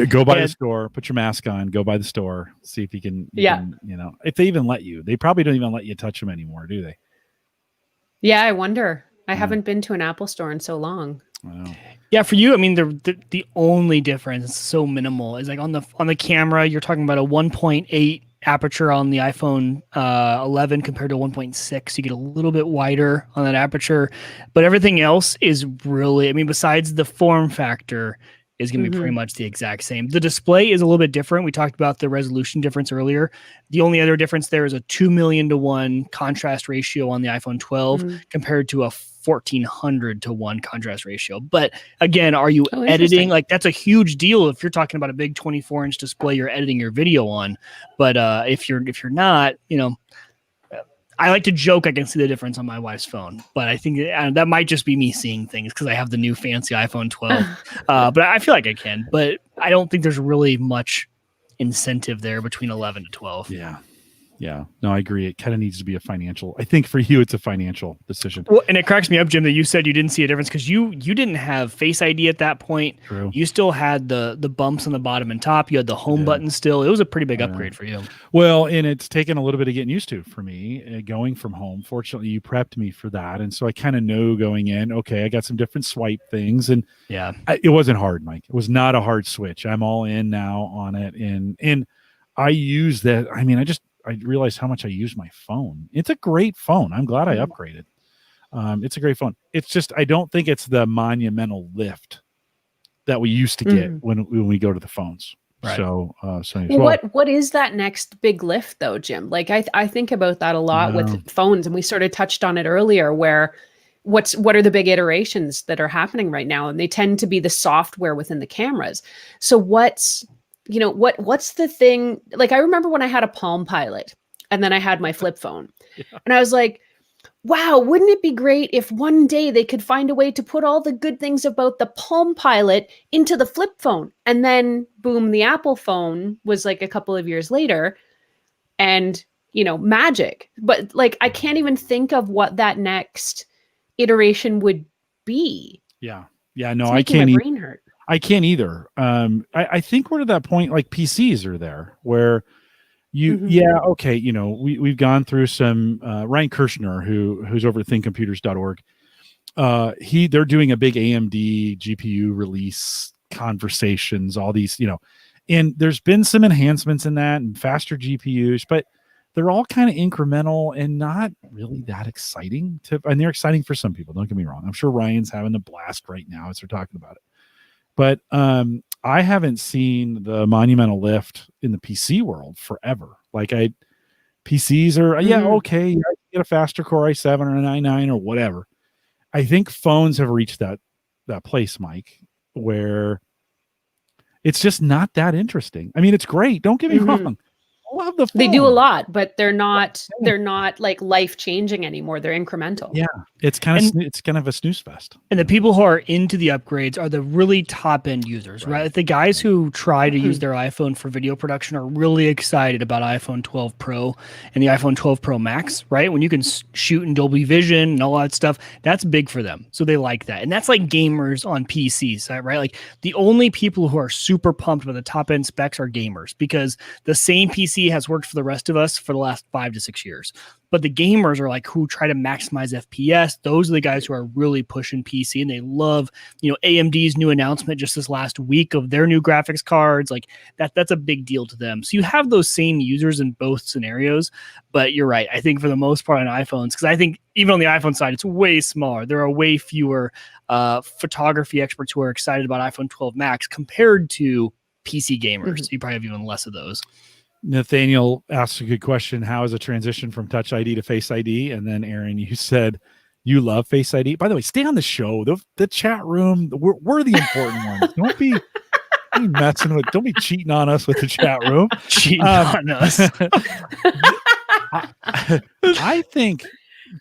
B: Go by the store, put your mask on, go by the store, see if you can, if they even let you. They probably don't even let you touch them anymore, do they?
C: Yeah, I wonder. I haven't been to an Apple store in so long.
B: Wow.
A: Yeah, for you, I mean, the only difference is so minimal. Is like on the camera, you're talking about a 1.8 aperture on the iPhone 11 compared to 1.6. You get a little bit wider on that aperture, but everything else is really, I mean, besides the form factor, is going to be pretty much the exact same. The display is a little bit different. We talked about the resolution difference earlier. The only other difference there is a 2,000,000 to 1 contrast ratio on the iPhone 12 compared to a 1,400 to 1 contrast ratio. But again, are you editing? Like, that's a huge deal if you're talking about a big 24-inch display you're editing your video on. But if you're not, I like to joke I can see the difference on my wife's phone, but I think that might just be me seeing things because I have the new fancy iPhone 12. But I feel like I can, but I don't think there's really much incentive there between 11 to 12.
B: Yeah. No, I agree. It kind of needs to be I think for you, it's a financial decision.
A: Well, and it cracks me up, Jim, that you said you didn't see a difference because you didn't have Face ID at that point.
B: True.
A: You still had the bumps on the bottom and top. You had the home button still. It was a pretty big upgrade for you.
B: Well, and it's taken a little bit of getting used to for me going from home. Fortunately, you prepped me for that. And so I kind of know going in, okay, I got some different swipe things. And it wasn't hard, Mike. It was not a hard switch. I'm all in now on it. And I use that. I mean, I realized how much I use my phone. It's a great phone. I'm glad I upgraded. It's a great phone. It's just, I don't think it's the monumental lift that we used to get when we go to the phones. Right. So
C: what is that next big lift though, Jim? Like I think about that a lot with phones, and we sort of touched on it earlier where what are the big iterations that are happening right now? And they tend to be the software within the cameras. So what's the thing? Like, I remember when I had a Palm Pilot and then I had my flip phone and I was like, wow, wouldn't it be great if one day they could find a way to put all the good things about the Palm Pilot into the flip phone? And then boom, the Apple phone was like a couple of years later and, magic. But like, I can't even think of what that next iteration would be.
B: Yeah. No,
C: I can't. My brain hurt.
B: I can't either. I think we're to that point, like PCs are there where we've gone through some, Ryan Kirshner, who's over at thinkcomputers.org. They're doing a big AMD GPU release conversations, all these, and there's been some enhancements in that and faster GPUs, but they're all kind of incremental and not really that exciting and they're exciting for some people. Don't get me wrong. I'm sure Ryan's having a blast right now as they're talking about it. But I haven't seen the monumental lift in the PC world forever. Like PCs are, okay, you get a faster Core i7 or an i9 or whatever. I think phones have reached that place, Mike, where it's just not that interesting. I mean, it's great. Don't get me wrong. love the phone.
C: They do a lot, but they're not like life changing anymore. They're incremental.
B: Yeah, it's kind of a snooze fest.
A: And the people who are into the upgrades are the really top end users, right? Like the guys who try to use their iPhone for video production are really excited about iPhone 12 Pro and the iPhone 12 Pro Max, right? When you can shoot in Dolby Vision and all that stuff, that's big for them. So they like that. And that's like gamers on PCs, right? Like the only people who are super pumped with the top end specs are gamers, because the same PC has worked for the rest of us for the last 5 to 6 years. But the gamers are like who try to maximize FPS. Those are the guys who are really pushing PC, and they love, AMD's new announcement just this last week of their new graphics cards. Like that's a big deal to them. So you have those same users in both scenarios. But you're right. I think for the most part on iPhones, because I think even on the iPhone side, it's way smaller. There are way fewer photography experts who are excited about iPhone 12 Max compared to PC gamers. So you probably have even less of those.
B: Nathaniel asks a good question. How is a transition from Touch ID to Face ID? And then Aaron, you said you love Face ID. By the way, stay on the show. The chat room, we're the important ones. Don't be don't be cheating on us with the chat room.
A: Cheating on us.
B: I think,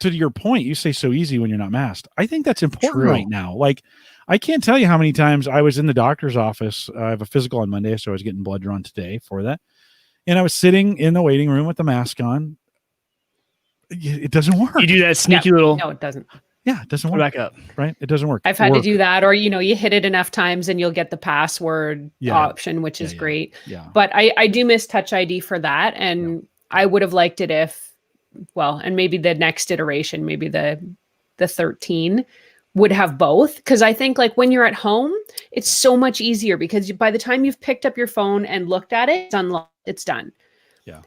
B: to your point, you say so easy when you're not masked. I think that's important right now. Like, I can't tell you how many times I was in the doctor's office. I have a physical on Monday, so I was getting blood drawn today for that. And I was sitting in the waiting room with the mask on. It doesn't work.
A: You do that sneaky little.
C: No, it doesn't.
B: Yeah, it doesn't work.
A: Back up.
B: Right? It doesn't work.
C: I've had to do that, or you hit it enough times and you'll get the password option, which is great.
B: Yeah.
C: But I do miss Touch ID for that, and I would have liked it if, and maybe the next iteration, maybe the 13 would have both, because I think like when you're at home, it's so much easier because by the time you've picked up your phone and looked at it, it's unlocked. It's done.
B: Yeah.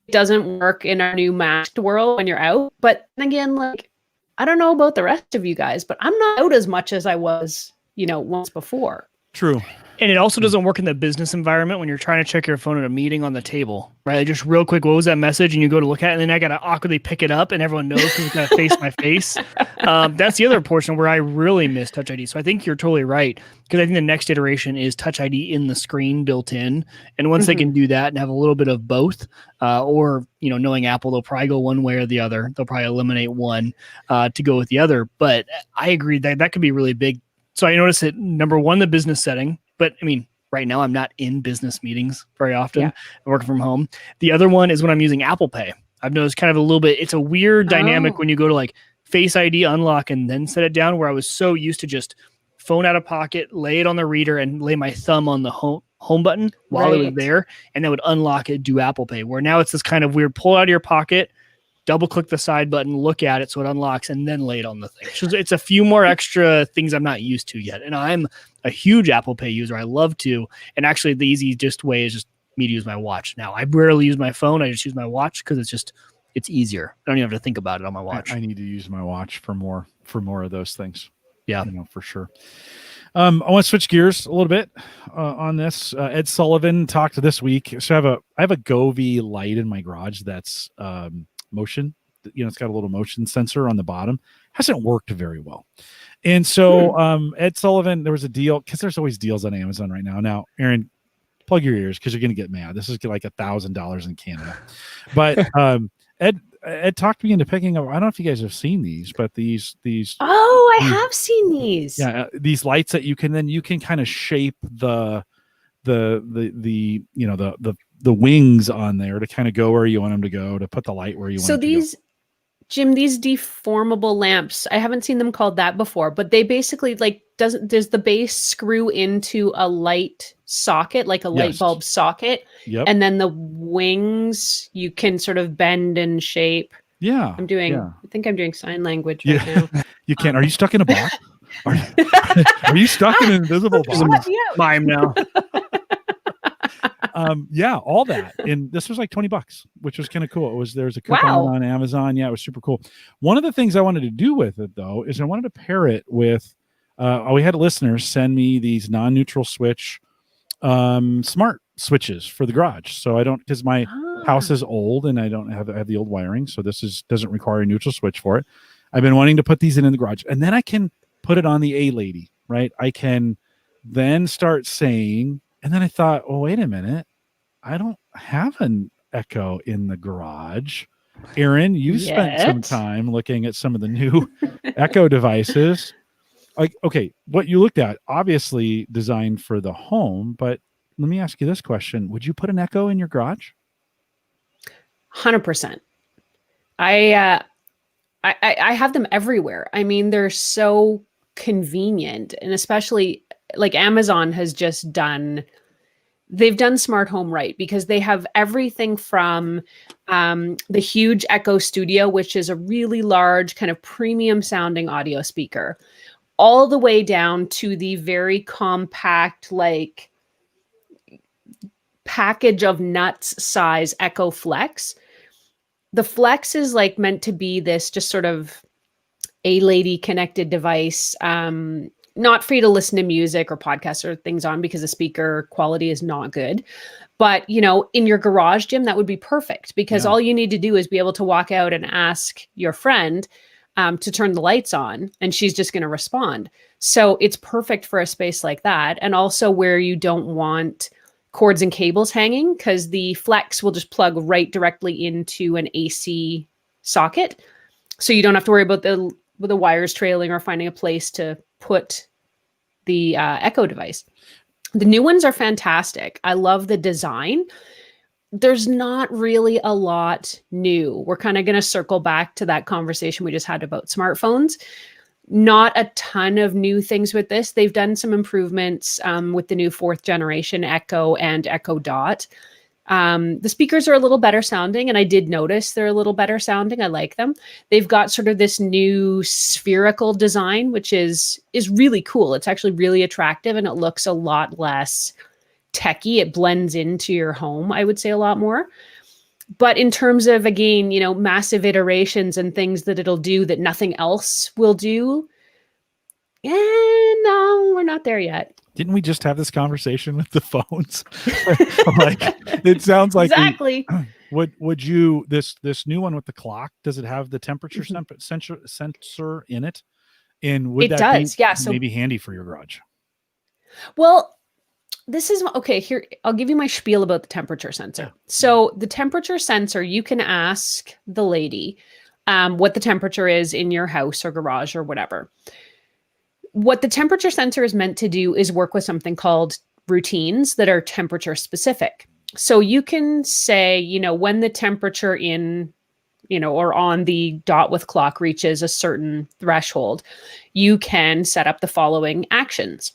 C: It doesn't work in our new masked world when you're out. But again, like, I don't know about the rest of you guys, but I'm not out as much as I was, once before.
B: True.
A: And it also doesn't work in the business environment when you're trying to check your phone at a meeting on the table, right? Just real quick, what was that message? And you go to look at it, and then I got to awkwardly pick it up, and everyone knows because it's got to face my face. That's the other portion where I really miss Touch ID. So I think you're totally right, because I think the next iteration is Touch ID in the screen built in. And once they can do that and have a little bit of both, or, knowing Apple, they'll probably go one way or the other. They'll probably eliminate one to go with the other. But I agree that could be really big. So I noticed that, number one, the business setting. But I mean, right now I'm not in business meetings very often. I'm working from home. The other one is when I'm using Apple Pay. I've noticed kind of a little bit, it's a weird dynamic when you go to like Face ID unlock and then set it down, where I was so used to just phone out of pocket, lay it on the reader and lay my thumb on the home button while it was there. And that would unlock it, do Apple Pay, where now it's this kind of weird pull out of your pocket, double click the side button, look at it so it unlocks, and then lay it on the thing. So it's a few more extra things I'm not used to yet. And I'm a huge Apple Pay user. I love to. And actually the easiest way is just me to use my watch. Now I rarely use my phone. I just use my watch because it's easier. I don't even have to think about it on my watch.
B: I need to use my watch for more of those things.
A: Yeah,
B: for sure. I want to switch gears a little bit on this. Ed Sullivan talked this week. So I have a Govee light in my garage that's motion. It's got a little motion sensor on the bottom. Hasn't worked very well. And so Ed Sullivan, there was a deal, because there's always deals on Amazon right now. Now, Aaron, plug your ears because you're going to get mad. This is like $1,000 in Canada. But Ed talked me into picking up. I don't know if you guys have seen these, but these.
C: Oh, I have seen these.
B: Yeah, these lights that you can kind of shape the wings on there to kind of go where you want them to go, to put the light where you want. So
C: these, Jim, these deformable lamps, I haven't seen them called that before, but they basically does the base screw into a light socket, like a light bulb socket, and then the wings you can sort of bend and shape.
B: Yeah,
C: I think I'm doing sign language right now.
B: You can. Are you stuck in a box? Are you stuck in an invisible box?
A: Mime now.
B: All that. And this was like $20, which was kind of cool. There was a coupon on Amazon. Yeah, it was super cool. One of the things I wanted to do with it, though, is I wanted to pair it with, we had listeners send me these non-neutral switch smart switches for the garage. So I don't, because my house is old and I don't have the old wiring. So this doesn't require a neutral switch for it. I've been wanting to put these in the garage, and then I can put it on the A-Lady, right? I can then start saying, and then I thought, oh, wait a minute. I don't have Echo in the garage. Aaron, you spent some time looking at some of the new Echo devices. Like, okay, what you looked at, obviously designed for the home, but let me ask you this question. Would you put an Echo in your garage?
C: 100%. I have them everywhere. I mean, they're so convenient, and especially like Amazon has just done, they've done smart home right, because they have everything from the huge Echo Studio, which is a really large kind of premium sounding audio speaker, all the way down to the very compact, like package of nuts size Echo Flex. The Flex is like meant to be this just sort of a lady connected device, not for you to listen to music or podcasts or things on, because the speaker quality is not good. But, you know, in your garage, Jim, that would be perfect, because all you need to do is be able to walk out and ask your friend to turn the lights on, and she's just going to respond. So it's perfect for a space like that. And also where you don't want cords and cables hanging, because the Flex will just plug right directly into an AC socket. So you don't have to worry about the wires trailing or finding a place to put the Echo device. The new ones are fantastic. I love the design. There's not really a lot new. We're kind of going to circle back to that conversation we just had about smartphones. Not a ton of new things with this. They've done some improvements with the new 4th generation Echo and Echo Dot. The speakers are a little better sounding, and I did notice they're a little better sounding. I like them. They've got sort of this new spherical design, which is really cool. It's actually really attractive, and it looks a lot less techy. It blends into your home, I would say, a lot more. But in terms of, again, you know, massive iterations and things that it'll do that nothing else will do, no, we're not there yet.
B: Didn't we just have this conversation with the phones? Like, it sounds like
C: exactly.
B: Would you this new one with the clock? Does it have the temperature sensor in it? And would
C: it
B: that
C: does,
B: be
C: yeah. So
B: maybe handy for your garage?
C: Well, this is okay. Here, I'll give you my spiel about the temperature sensor. So the temperature sensor, you can ask the lady what the temperature is in your house or garage or whatever. What the temperature sensor is meant to do is work with something called routines that are temperature specific. So you can say, you know, when the temperature in, you know, or on the dot with clock reaches a certain threshold, you can set up the following actions.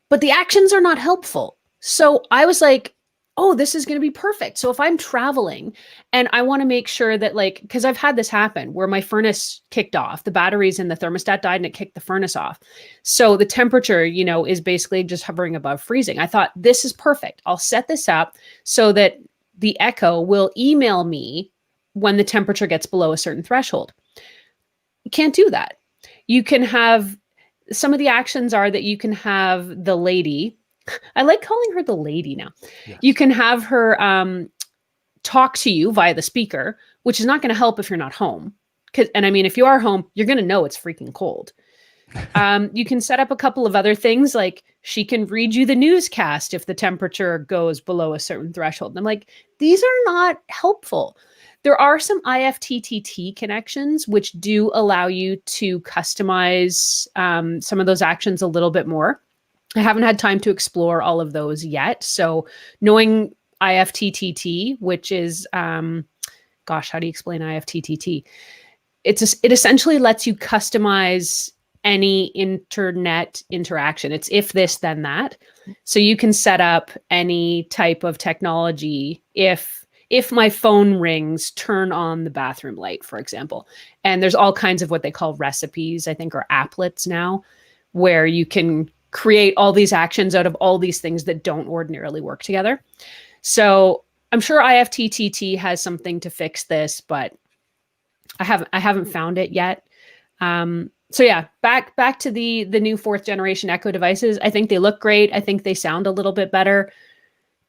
C: But the actions are not helpful. So I was like, oh, this is going to be perfect. So if I'm traveling and I want to make sure that, like, because I've had this happen where my furnace kicked off, the batteries in the thermostat died and it kicked the furnace off. So the temperature, you know, is basically just hovering above freezing. I thought, this is perfect. I'll set this up so that the Echo will email me when the temperature gets below a certain threshold. You can't do that. You can have, some of the actions are that you can have the lady, I like calling her the lady now. Yes. You can have her talk to you via the speaker, which is not going to help if you're not home. And I mean, if you are home, you're going to know it's freaking cold. You can set up a couple of other things, like she can read you the newscast if the temperature goes below a certain threshold. And I'm like, these are not helpful. There are some IFTTT connections which do allow you to customize some of those actions a little bit more. I haven't had time to explore all of those yet. So knowing IFTTT, which is, gosh, how do you explain IFTTT? It essentially lets you customize any internet interaction. It's if this, then that. So you can set up any type of technology. If my phone rings, turn on the bathroom light, for example. And there's all kinds of what they call recipes, I think, or applets now, where you can create all these actions out of all these things that don't ordinarily work together. So I'm sure IFTTT has something to fix this, but I haven't found it yet. So yeah, back to the new 4th generation Echo devices. I think they look great. I think they sound a little bit better.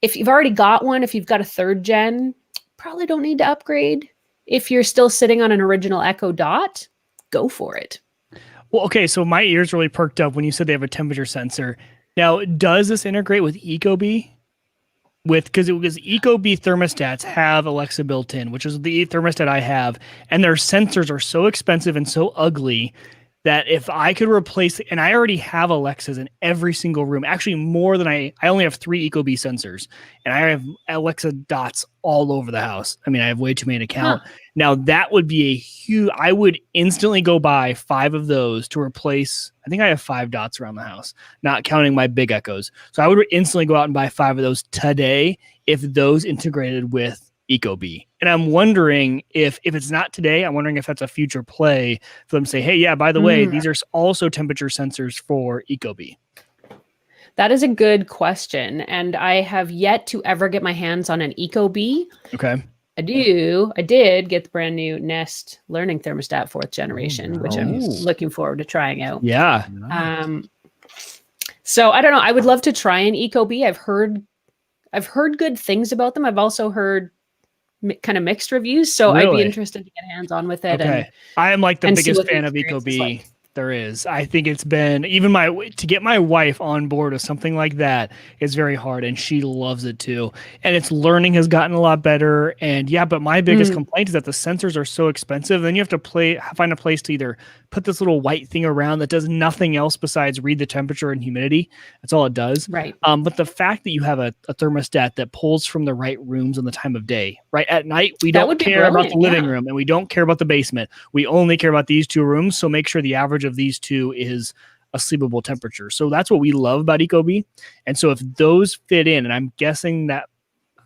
C: If you've already got one, if you've got a 3rd gen, probably don't need to upgrade. If you're still sitting on an original Echo Dot, go for it.
A: Well, okay, so my ears really perked up when you said they have a temperature sensor. Now, does this integrate with Ecobee? because Ecobee thermostats have Alexa built in, which is the thermostat I have, and their sensors are so expensive and so ugly that if I could replace, and I already have Alexas in every single room, actually more than I only have 3 Ecobee sensors, and I have Alexa dots all over the house. I mean, I have way too many to count. Now that would be a huge, I would instantly go buy 5 of those to replace, I think I have 5 dots around the house, not counting my big echoes. So I would instantly go out and buy 5 of those today if those integrated with Ecobee. And I'm wondering if it's not today, I'm wondering if that's a future play for them to say, hey, yeah, by the way, these are also temperature sensors for Ecobee.
C: That is a good question. And I have yet to ever get my hands on an Ecobee.
A: Okay.
C: I did get the brand new Nest learning thermostat 4th generation, which I'm looking forward to trying out.
A: Yeah.
C: So I don't know. I would love to try an Ecobee. I've heard good things about them. I've also heard kind of mixed reviews. So I'd be interested to get hands on with it.
A: Okay. I am like the biggest fan of Ecobee there is. I think it's been to get my wife on board with something like that is very hard, and she loves it too. And its learning has gotten a lot better. And yeah, but my biggest complaint is that the sensors are so expensive. Then you have to find a place to either put this little white thing around that does nothing else besides read the temperature and humidity. That's all it does.
C: Right.
A: But the fact that you have a thermostat that pulls from the right rooms on the time of day, right? At night, we don't care about the living room, and we don't care about the basement. We only care about these 2 rooms. So make sure the average of these 2 is a sleepable temperature. So that's what we love about Ecobee. And so if those fit in, and I'm guessing that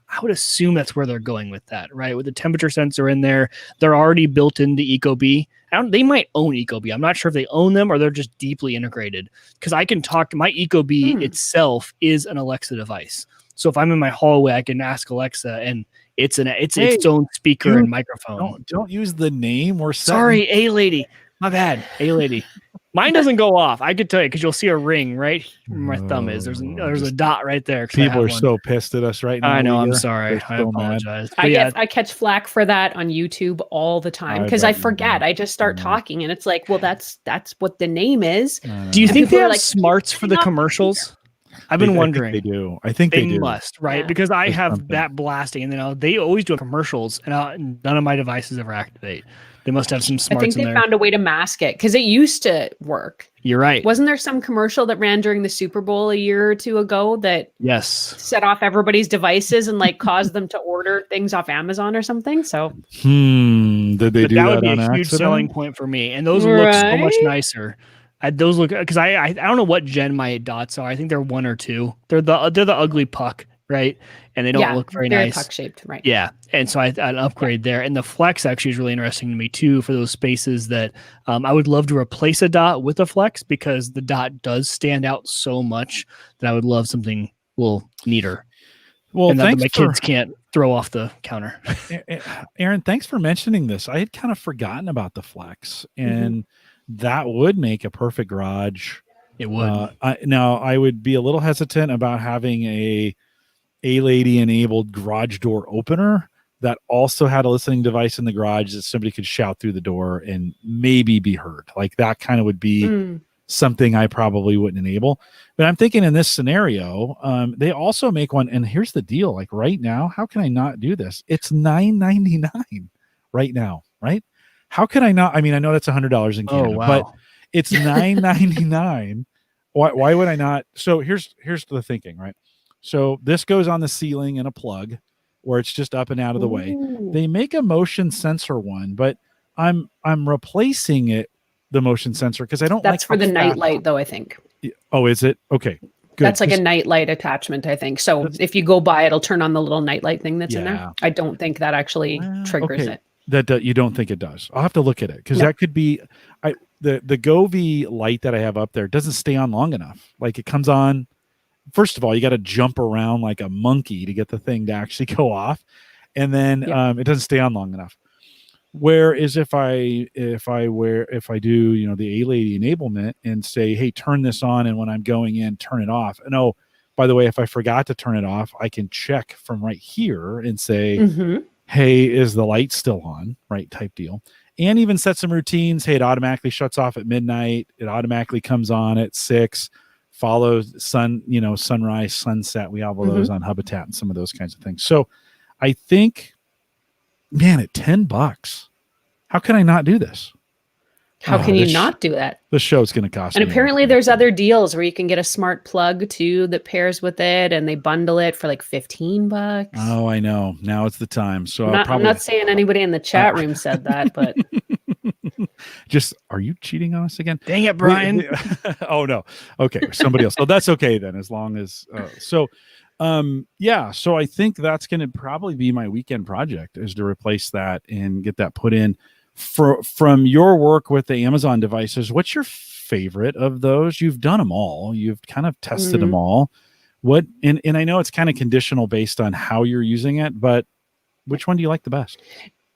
A: I would assume that's where they're going with that, right? With the temperature sensor in there, they're already built into Ecobee. They might own Ecobee. I'm not sure if they own them or they're just deeply integrated, because I can talk to my Ecobee itself is an Alexa device. So if I'm in my hallway, I can ask Alexa, and it's its own speaker and microphone.
B: Don't use the name or
A: sorry, A lady. My bad, A lady. Mine doesn't go off. I could tell you because you'll see a ring right where my thumb is. There's a dot right there.
B: People are so pissed at us right now.
A: I know. I'm sorry. I apologize.
C: I catch flack for that on YouTube all the time because I forget. I just start talking, and it's like, well, that's what the name is.
A: Do you think they have smarts for the commercials? I've been wondering.
B: I think they do. I think they do.
A: Must, right? Because I have that blasting, and then they always do commercials, and none of my devices ever activate. They must have some smarts in there.
C: I think they found a way to mask it because it used to work.
A: You're right.
C: Wasn't there some commercial that ran during the Super Bowl a year or 2 ago that set off everybody's devices and caused them to order things off Amazon or something? So
B: did they do that? That would be a huge
A: selling point for me. And those look so much nicer. Those look, because I don't know what gen my dots are. I think they're 1 or 2. They're the ugly puck, right? And they don't look very nice.
C: Puck shaped, right?
A: Yeah, and so I'd upgrade there. And the Flex actually is really interesting to me too for those spaces that I would love to replace a dot with a Flex, because the dot does stand out so much that I would love something a little neater. Well, and that my kids can't throw off the counter.
B: Aaron, thanks for mentioning this. I had kind of forgotten about the Flex, and that would make a perfect garage.
A: It would.
B: Now, I would be a little hesitant about having a lady enabled garage door opener that also had a listening device in the garage that somebody could shout through the door and maybe be heard. Like that kind of would be something I probably wouldn't enable. But I'm thinking in this scenario, they also make one. And here's the deal. Like right now, how can I not do this? It's $9.99 right now, right? How can I not? I mean, I know that's $100 in Canada, but it's $9.99. Why would I not? So here's the thinking, right? So this goes on the ceiling in a plug where it's just up and out of the way. They make a motion sensor one, but I'm replacing the motion sensor because I don't
C: That's for the night light though, I think.
B: Oh, is it? Okay. Good.
C: That's like a night light attachment, I think. So if you go by, it'll turn on the little night light thing that's in there. I don't think that actually triggers it.
B: That you don't think it does. I'll have to look at it because that could be the Govee light that I have up there doesn't stay on long enough. Like it comes on. First of all, you got to jump around like a monkey to get the thing to actually go off, and then it doesn't stay on long enough. Whereas if I do the A-Lady enablement and say, hey, turn this on, and when I'm going in, turn it off. And oh, by the way, if I forgot to turn it off, I can check from right here and say, hey, is the light still on? Right, type deal. And even set some routines. Hey, it automatically shuts off at midnight. It automatically comes on at 6. follow sunrise, sunset. We have all those on Habitat and some of those kinds of things. So I think, man, at $10, how can I not do this?
C: How can you not do that?
B: The show's going to cost
C: and
B: me.
C: Apparently there's other deals where you can get a smart plug too that pairs with it, and they bundle it for like $15.
B: Oh, I know. Now it's the time. So
C: I'm not saying anybody in the chat room said that, but
B: just, are you cheating on us again?
A: Dang it, Brian.
B: Oh no. Okay. Somebody else. Oh, that's okay then. As long as, so I think that's going to probably be my weekend project, is to replace that and get that put in. From your work with the Amazon devices, what's your favorite of those? You've done them all. You've kind of tested them all. What, and I know it's kind of conditional based on how you're using it, but which one do you like the best?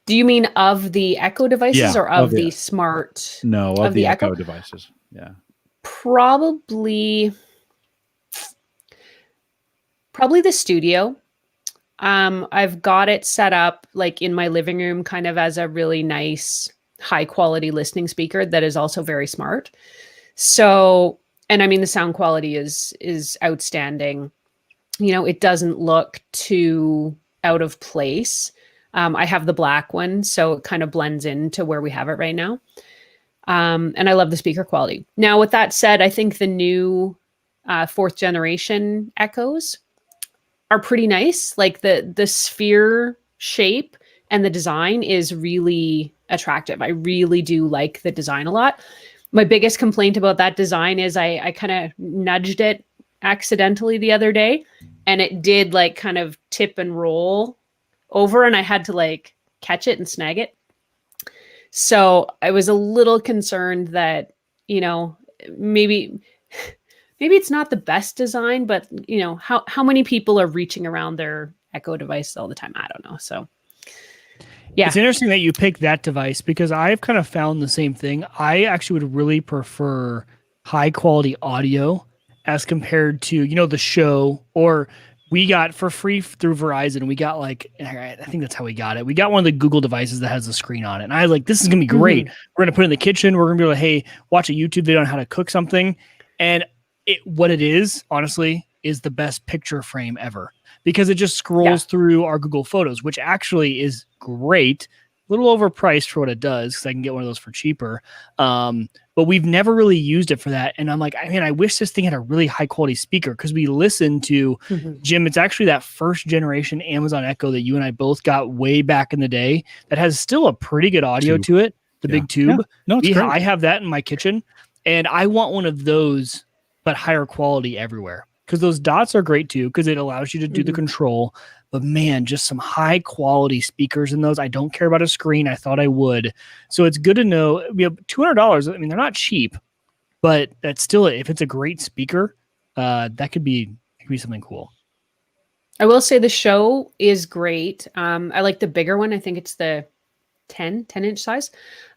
C: Do you mean of the Echo devices or of the smart?
B: No, of the Echo devices. Yeah.
C: Probably the Studio. I've got it set up like in my living room, kind of as a really nice, high quality listening speaker that is also very smart. So, and I mean, the sound quality is outstanding. You know, it doesn't look too out of place. I have the black one, so it kind of blends into where we have it right now. And I love the speaker quality. Now, with that said, I think the new 4th generation Echoes are pretty nice. Like the sphere shape and the design is really attractive. I really do like the design a lot. My biggest complaint about that design is I kind of nudged it accidentally the other day, and it did like kind of tip and roll over, and I had to like catch it and snag it. So I was a little concerned that, you know, maybe it's not the best design, but you know, how many people are reaching around their Echo device all the time? I don't know. So yeah.
A: It's interesting that you picked that device, because I've kind of found the same thing. I actually would really prefer high quality audio as compared to, you know, the show, or we got for free through Verizon. We got like, I think that's how we got it. We got one of the Google devices that has a screen on it. And I was like, this is going to be great. We're going to put it in the kitchen. We're going to be like, hey, watch a YouTube video on how to cook something. And what it is, honestly, is the best picture frame ever, because it just scrolls through our Google Photos, which actually is great. A little overpriced for what it does, because I can get one of those for cheaper. But we've never really used it for that. And I'm like, I wish this thing had a really high quality speaker, because we listened to Jim. It's actually that 1st generation Amazon Echo that you and I both got way back in the day that has still a pretty good audio to it. The big tube.
B: Yeah. No, it's great.
A: I have that in my kitchen, and I want one of those, but higher quality everywhere, because those dots are great too, because it allows you to do the control. But man, just some high quality speakers in those. I don't care about a screen. I thought I would. So it's good to know. We have $200. I mean, they're not cheap, but that's still, if it's a great speaker, that could be something cool.
C: I will say the show is great. I like the bigger one. I think it's the 10-inch size.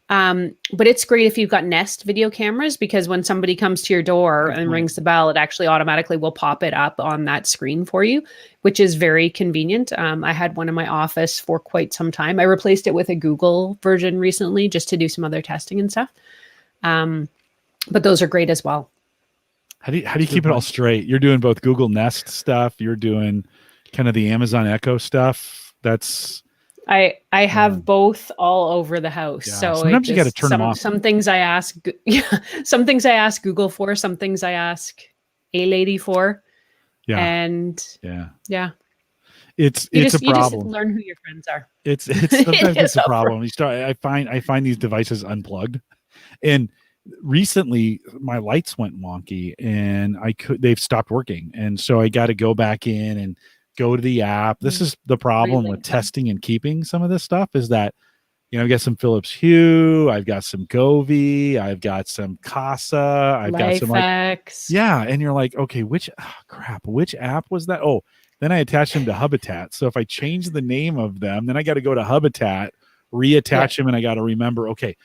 C: But it's great if you've got Nest video cameras, because when somebody comes to your door and rings the bell, it actually automatically will pop it up on that screen for you, which is very convenient. I had one in my office for quite some time. I replaced it with a Google version recently just to do some other testing and stuff. But those are great as well.
B: How do you keep it all straight? You're doing both Google Nest stuff. You're doing kind of the Amazon Echo stuff.
C: I have both all over the house. Yeah. So
B: sometimes you got to turn them off.
C: Some things I ask, some things I ask Google for, some things I ask a lady for. Yeah. And yeah.
B: It's a problem.
C: You just learn who your friends are.
B: It's sometimes it's a problem. I find these devices unplugged, and recently my lights went wonky, and they've stopped working, and so I got to go back in and go to the app. This is the problem with testing and keeping some of this stuff, is that, you know, I've got some Philips Hue, I've got some Govee, I've got some Casa, I've got some and you're like, okay, which app was that? Oh, then I attach them to Habitat. So if I change the name of them, then I got to go to Habitat, reattach them, and I got to remember, okay,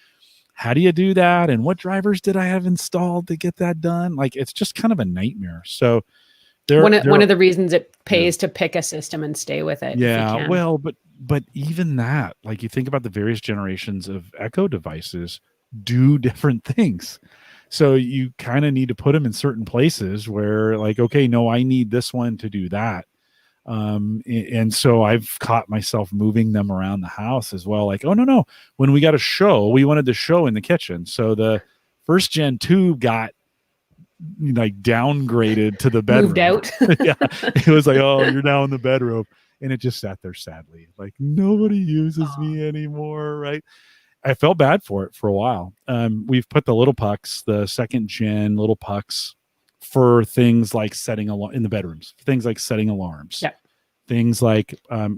B: how do you do that? And what drivers did I have installed to get that done? Like, it's just kind of a nightmare. So one
C: of the reasons it pays to pick a system and stay with it.
B: Yeah, well, but even that, like, you think about the various generations of Echo devices do different things. So you kind of need to put them in certain places where like, okay, no, I need this one to do that. And so I've caught myself moving them around the house as well. Like, oh no, when we got a show, we wanted the show in the kitchen. So the first gen tube got like downgraded to the bedroom.
C: Moved out.
B: Yeah. It was like, oh, you're now in the bedroom. And it just sat there sadly. Like nobody uses me anymore. Right. I felt bad for it for a while. We've put the little pucks, the second gen little pucks for things like setting in the bedrooms, things like setting alarms.
C: Yeah.
B: Things like, I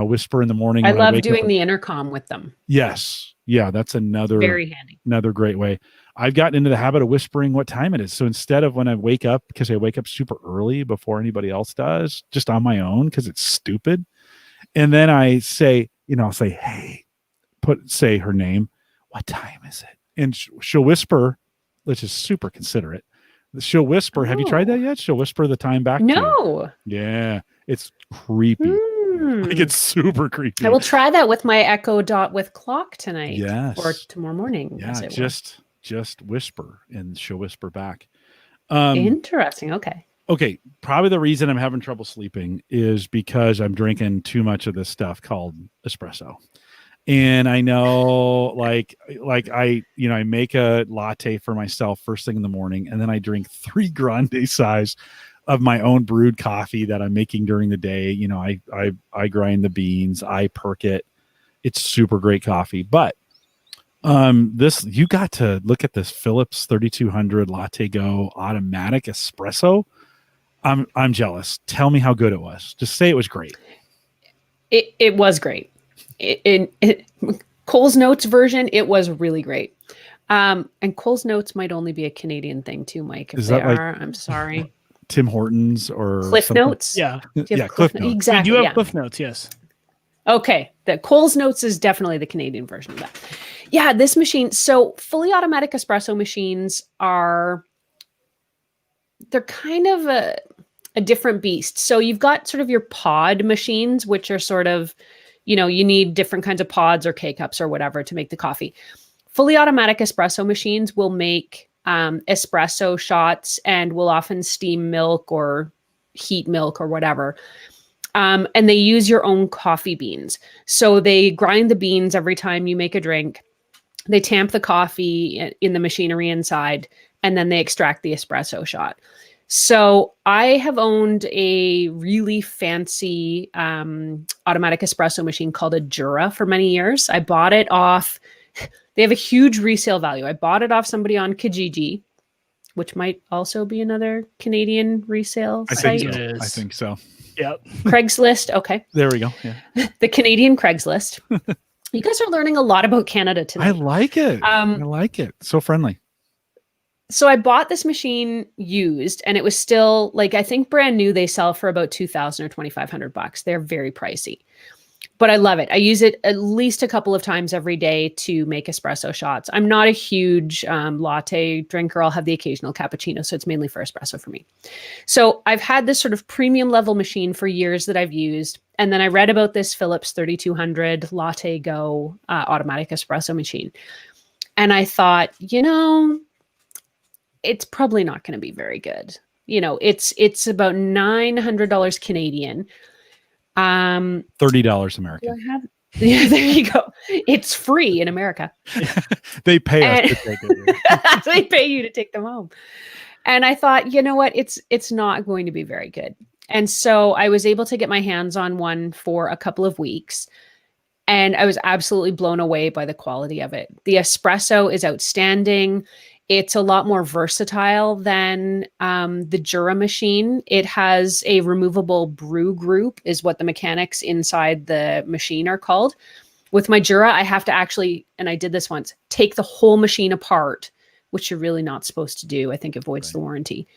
B: whisper in the morning.
C: I love doing the intercom with them.
B: Yes. Yeah. That's
C: Very handy.
B: Another great way. I've gotten into the habit of whispering what time it is. So instead of when I wake up, because I wake up super early before anybody else does, just on my own, because it's stupid. And then I say, I'll say, hey, say her name. What time is it? And she'll whisper, which is super considerate. She'll whisper. Have you tried that yet? She'll whisper the time back.
C: No.
B: Yeah. It's creepy. Like it's super creepy.
C: I will try that with my Echo Dot with clock tonight.
B: Yes.
C: Or tomorrow morning.
B: Yeah. Just whisper and she'll whisper back.
C: Interesting. Okay.
B: Okay. Probably the reason I'm having trouble sleeping is because I'm drinking too much of this stuff called espresso. And I know like I make a latte for myself first thing in the morning, and then I drink 3 grande size of my own brewed coffee that I'm making during the day. I grind the beans, I perk it. It's super great coffee. But you got to look at this Philips 3200 Latte Go automatic espresso. I'm jealous. Tell me how good it was. Just say it was great.
C: It was great. Cole's Notes version, it was really great. And Cole's Notes might only be a Canadian thing too, Mike. If they are, I'm sorry.
B: Tim Hortons or
C: Cliff
B: something?
C: Notes?
A: Yeah.
B: Cliff Notes.
C: Exactly.
A: We do have Cliff Notes, yes.
C: Okay. The Cole's Notes is definitely the Canadian version of that. Yeah, this machine. So fully automatic espresso machines they're kind of a different beast. So you've got sort of your pod machines, which are sort of, you need different kinds of pods or K-cups or whatever to make the coffee. Fully automatic espresso machines will make espresso shots and will often steam milk or heat milk or whatever. And they use your own coffee beans. So they grind the beans every time you make a drink. They tamp the coffee in the machinery inside, and then they extract the espresso shot. So I have owned a really fancy automatic espresso machine called a Jura for many years. I bought it off. They have a huge resale value. I bought it off somebody on Kijiji, which might also be another Canadian resale site.
B: I think so.
A: Yep.
C: Craigslist. Okay.
B: There we go. Yeah.
C: The Canadian Craigslist. You guys are learning a lot about Canada today.
B: I like it. I like it. So friendly.
C: So I bought this machine used, and it was still I think brand new. They sell for about $2,000 or $2,500. They're very pricey, but I love it. I use it at least a couple of times every day to make espresso shots. I'm not a huge latte drinker. I'll have the occasional cappuccino. So it's mainly for espresso for me. So I've had this sort of premium level machine for years that I've used. And then I read about this Philips 3200 Latte Go automatic espresso machine. And I thought, it's probably not going to be very good. It's about $900 Canadian.
B: $30 American.
C: Yeah, there you go. It's free in America.
B: They pay us to take it.
C: They pay you to take them home. And I thought, you know what? It's not going to be very good. And so I was able to get my hands on one for a couple of weeks. And I was absolutely blown away by the quality of it. The espresso is outstanding. It's a lot more versatile than the Jura machine. It has a removable brew group, is what the mechanics inside the machine are called. With my Jura, I have to actually, and I did this once, take the whole machine apart, which you're really not supposed to do. I think it voids the warranty,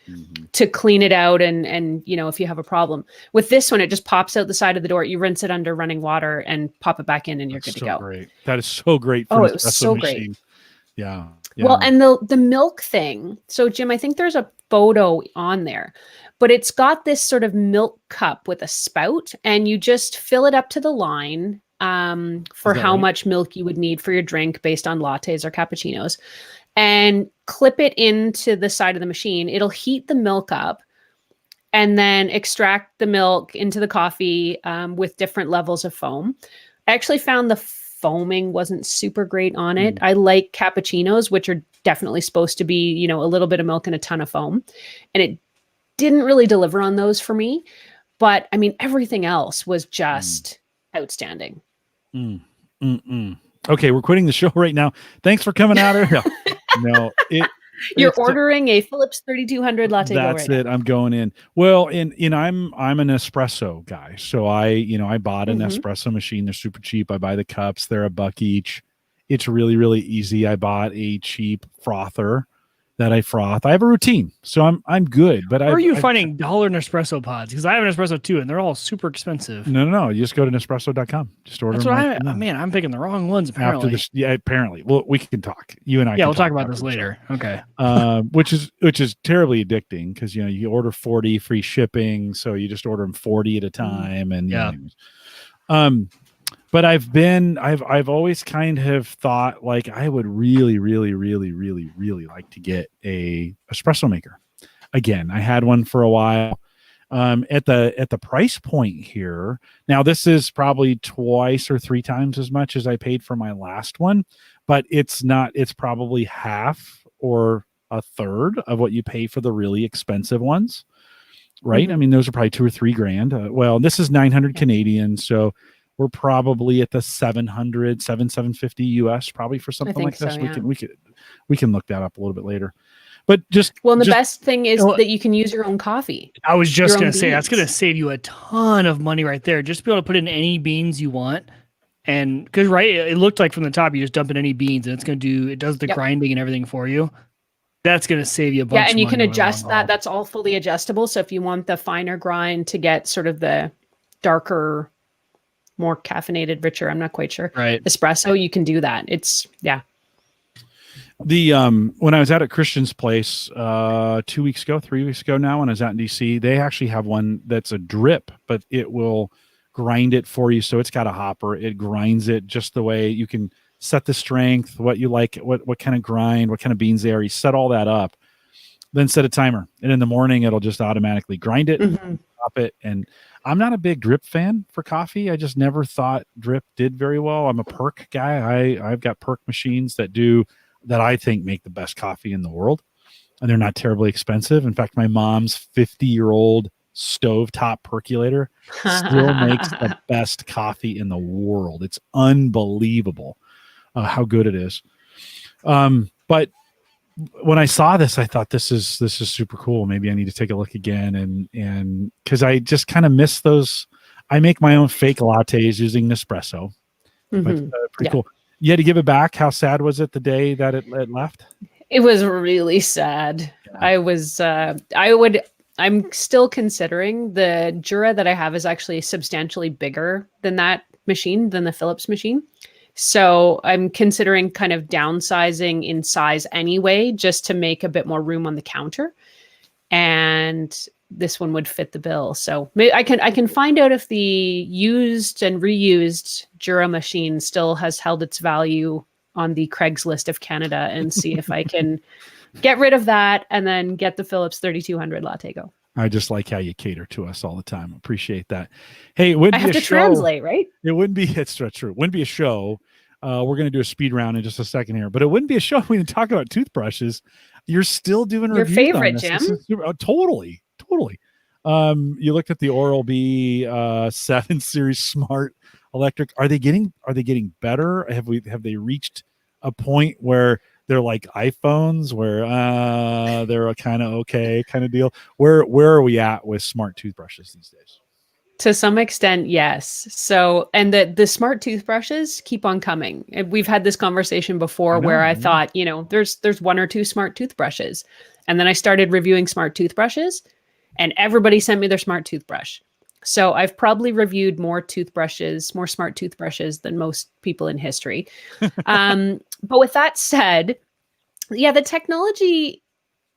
C: to clean it out and if you have a problem. With this one, it just pops out the side of the door. You rinse it under running water and pop it back in, and you're good to go.
B: Great. That is so great.
C: For it was so great.
B: Yeah.
C: Well, and the milk thing. So Jim, I think there's a photo on there, but it's got this sort of milk cup with a spout, and you just fill it up to the line for how much milk you would need for your drink based on lattes or cappuccinos. and clip it into the side of the machine. It'll heat the milk up and then extract the milk into the coffee with different levels of foam. I actually found the foaming wasn't super great on it. I like cappuccinos, which are definitely supposed to be, you know, a little bit of milk and a ton of foam. And it didn't really deliver on those for me. But I mean, everything else was just outstanding.
B: Okay, we're quitting the show right now. Thanks for coming out here. No,
C: You're ordering a Philips 3200 latte.
B: That's it. I'm going in. Well, and I'm an espresso guy, so I bought an espresso machine. They're super cheap. I buy the cups. They're $1 each. It's really, really easy. I bought a cheap frother that I froth. I have a routine, so I'm good. But
A: where are you finding $1 Nespresso pods? Because I have an espresso too, and they're all super expensive.
B: No. You just go to Nespresso.com. Just order.
A: That's what man, I'm picking the wrong ones apparently.
B: After this, yeah, apparently. Well, we can talk. You and I.
A: Yeah, we'll talk about this later. Okay.
B: Which is terribly addicting because you order 40 free shipping, so you just order them 40 at a time, and But I've always kind of thought like I would really, really, really, really, really like to get a espresso maker. Again, I had one for a while. At the price point here, now this is probably 2 or 3 times as much as I paid for my last one, but it's probably half or a third of what you pay for the really expensive ones, right? I mean, those are probably $2 or $3 grand. Well, this is 900 Canadian, so we're probably at the 750 US probably for something like this.
C: So, yeah.
B: We can look that up a little bit later. But
C: the best thing is that you can use your own coffee.
A: I was just going to say that's going to save you a ton of money right there. Just to be able to put in any beans you want. And because it looked like from the top, you just dump in any beans and it does the grinding and everything for you. That's going to save you a bunch of money.
C: Yeah, and you can adjust that. That's all fully adjustable. So if you want the finer grind to get sort of the darker, more caffeinated, richer, I'm not quite sure, espresso, you can do that.
B: The when I was out at Christian's place 3 weeks ago now, when I was out in DC, they actually have one that's a drip, but it will grind it for you. So it's got a hopper. It grinds it just the way you can set the strength, what you like, what kind of grind, what kind of beans they are. You set all that up, then set a timer. And in the morning, it'll just automatically grind it, stop it. And I'm not a big drip fan for coffee. I just never thought drip did very well. I'm a perk guy. I've got perk machines that I think make the best coffee in the world. And they're not terribly expensive. In fact, my mom's 50-year-old stovetop percolator still makes the best coffee in the world. It's unbelievable how good it is. But when I saw this, I thought this is super cool. Maybe I need to take a look again, and because I just kind of miss those. I make my own fake lattes using Nespresso. But, pretty cool. You had to give it back. How sad was it the day that it left?
C: It was really sad. Yeah. I'm still considering the Jura that I have is actually substantially bigger than that machine, than the Philips machine. So I'm considering kind of downsizing in size anyway, just to make a bit more room on the counter. And this one would fit the bill. So maybe I can find out if the used and reused Jura machine still has held its value on the Craigslist of Canada and see if I can get rid of that and then get the Philips 3200 Latte Go.
B: I just like how you cater to us all the time. Appreciate that. Hey, it wouldn't
C: I have
B: be a
C: to
B: show.
C: Translate, right?
B: It wouldn't be, it's true. It wouldn't be a show. We're going to do a speed round in just a second here, but it wouldn't be a show if we didn't talk about toothbrushes. You're still doing
C: your
B: reviews
C: favorite,
B: on this.
C: Jim?
B: This is super, totally. You looked at the Oral-B 7 Series Smart Electric. Are they getting better? Have they reached a point where they're like iPhones, where they're a kind of okay kind of deal? Where are we at with smart toothbrushes these days?
C: To some extent, yes. So, and the smart toothbrushes keep on coming. We've had this conversation before where I thought, there's 1 or 2 smart toothbrushes. And then I started reviewing smart toothbrushes and everybody sent me their smart toothbrush. So I've probably reviewed more smart toothbrushes than most people in history. But with that said, the technology,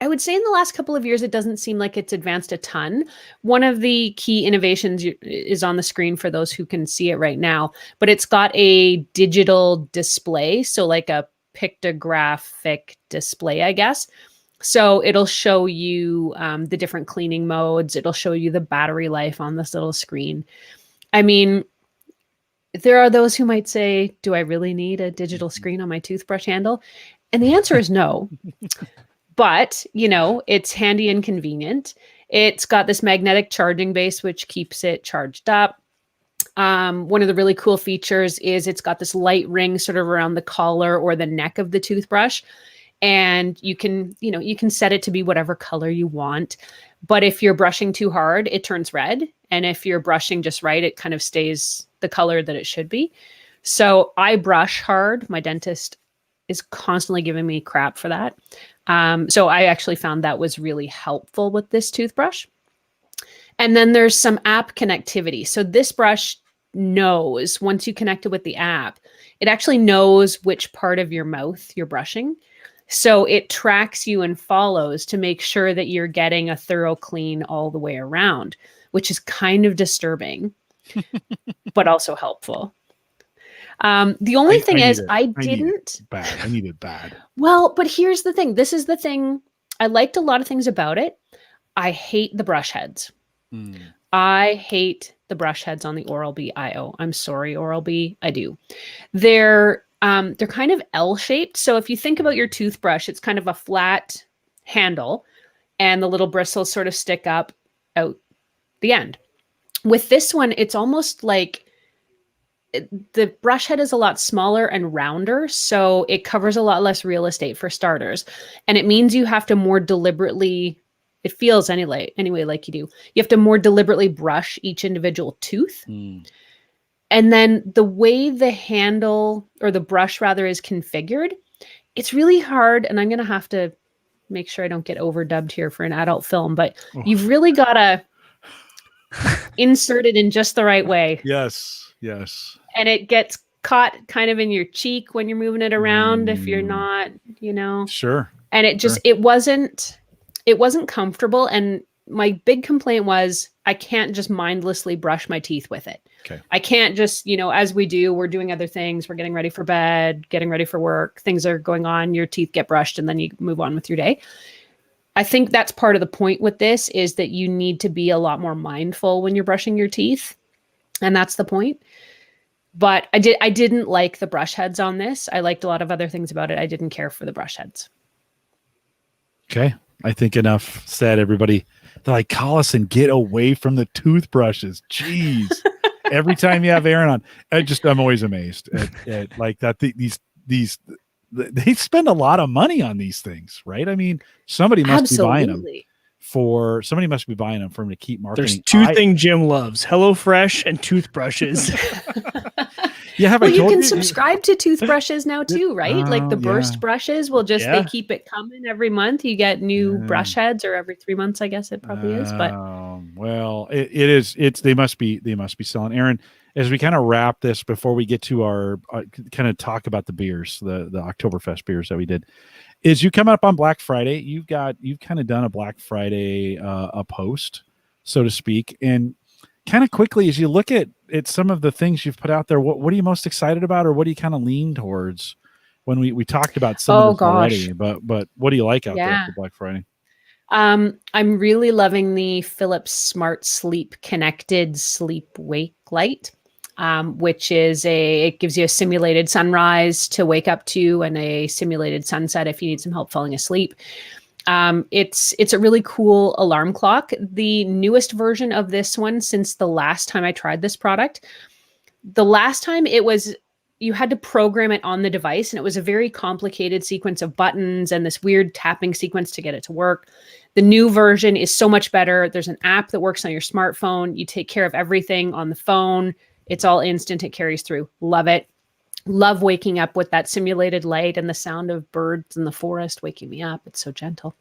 C: I would say in the last couple of years, it doesn't seem like it's advanced a ton. One of the key innovations is on the screen for those who can see it right now, but it's got a digital display. So like a pictographic display, I guess. So it'll show you the different cleaning modes. It'll show you the battery life on this little screen. I mean, there are those who might say, do I really need a digital screen on my toothbrush handle? And the answer is no. But, you know, it's handy and convenient. It's got this magnetic charging base, which keeps it charged up. One of the really cool features is it's got this light ring sort of around the collar or the neck of the toothbrush. And you can set it to be whatever color you want. But if you're brushing too hard, it turns red. And if you're brushing just right, it kind of stays the color that it should be. So I brush hard. My dentist is constantly giving me crap for that. So I actually found that was really helpful with this toothbrush. And then there's some app connectivity. So this brush knows, once you connect it with the app, it actually knows which part of your mouth you're brushing. So it tracks you and follows to make sure that you're getting a thorough clean all the way around, which is kind of disturbing, but also helpful. The only thing is I didn't.
B: I need it bad.
C: Well, but here's the thing. This is the thing. I liked a lot of things about it. I hate the brush heads. I hate the brush heads on the Oral-B IO. I'm sorry, Oral-B. I do. They're kind of L-shaped. So if you think about your toothbrush, it's kind of a flat handle and the little bristles sort of stick up out the end. With this one, it's almost like the brush head is a lot smaller and rounder, so it covers a lot less real estate for starters. And it means you have to more deliberately, it feels anyway like you do, you have to more deliberately brush each individual tooth. And then the way the handle, or the brush rather, is configured, it's really hard. And I'm going to have to make sure I don't get overdubbed here for an adult film, but you've really got to insert it in just the right way.
B: Yes.
C: And it gets caught kind of in your cheek when you're moving it around if you're not,
B: Sure.
C: And it just, it wasn't comfortable. And my big complaint was I can't just mindlessly brush my teeth with it.
B: Okay.
C: I can't just, as we do, we're doing other things. We're getting ready for bed, getting ready for work. Things are going on. Your teeth get brushed and then you move on with your day. I think that's part of the point with this, is that you need to be a lot more mindful when you're brushing your teeth. And that's the point. But I didn't like the brush heads on this. I liked a lot of other things about it. I didn't care for the brush heads.
B: Okay. I think enough said, everybody. They're like, call us and get away from the toothbrushes. Jeez. Every time you have Aaron on, I'm always amazed at like that. They spend a lot of money on these things, right? I mean, somebody must be buying them. Somebody must be buying them for him to keep marketing.
A: There's two things Jim loves: HelloFresh and toothbrushes.
B: Yeah,
C: you can subscribe to toothbrushes now too, right? Like the burst brushes will just, they keep it coming every month. You get new brush heads, or every 3 months, I guess it probably is. But
B: well, it is. They must be selling. Aaron, as we kind of wrap this before we get to our kind of talk about the beers, the Oktoberfest beers that we did, is you come up on Black Friday. You've kind of done a Black Friday a post, so to speak, and kind of quickly, as you look at some of the things you've put out there, what are you most excited about, or what do you kind of lean towards? When we talked about some of this already, but what do you like out there for Black Friday?
C: I'm really loving the Philips Smart Sleep Connected Sleep Wake Light, which is it gives you a simulated sunrise to wake up to and a simulated sunset if you need some help falling asleep. It's a really cool alarm clock. The newest version of this one since the last time I tried this product. The last time you had to program it on the device, and it was a very complicated sequence of buttons and this weird tapping sequence to get it to work. The new version is so much better. There's an app that works on your smartphone. You take care of everything on the phone. It's all instant. It carries through. Love it. Love waking up with that simulated light and the sound of birds in the forest waking me up. It's so gentle.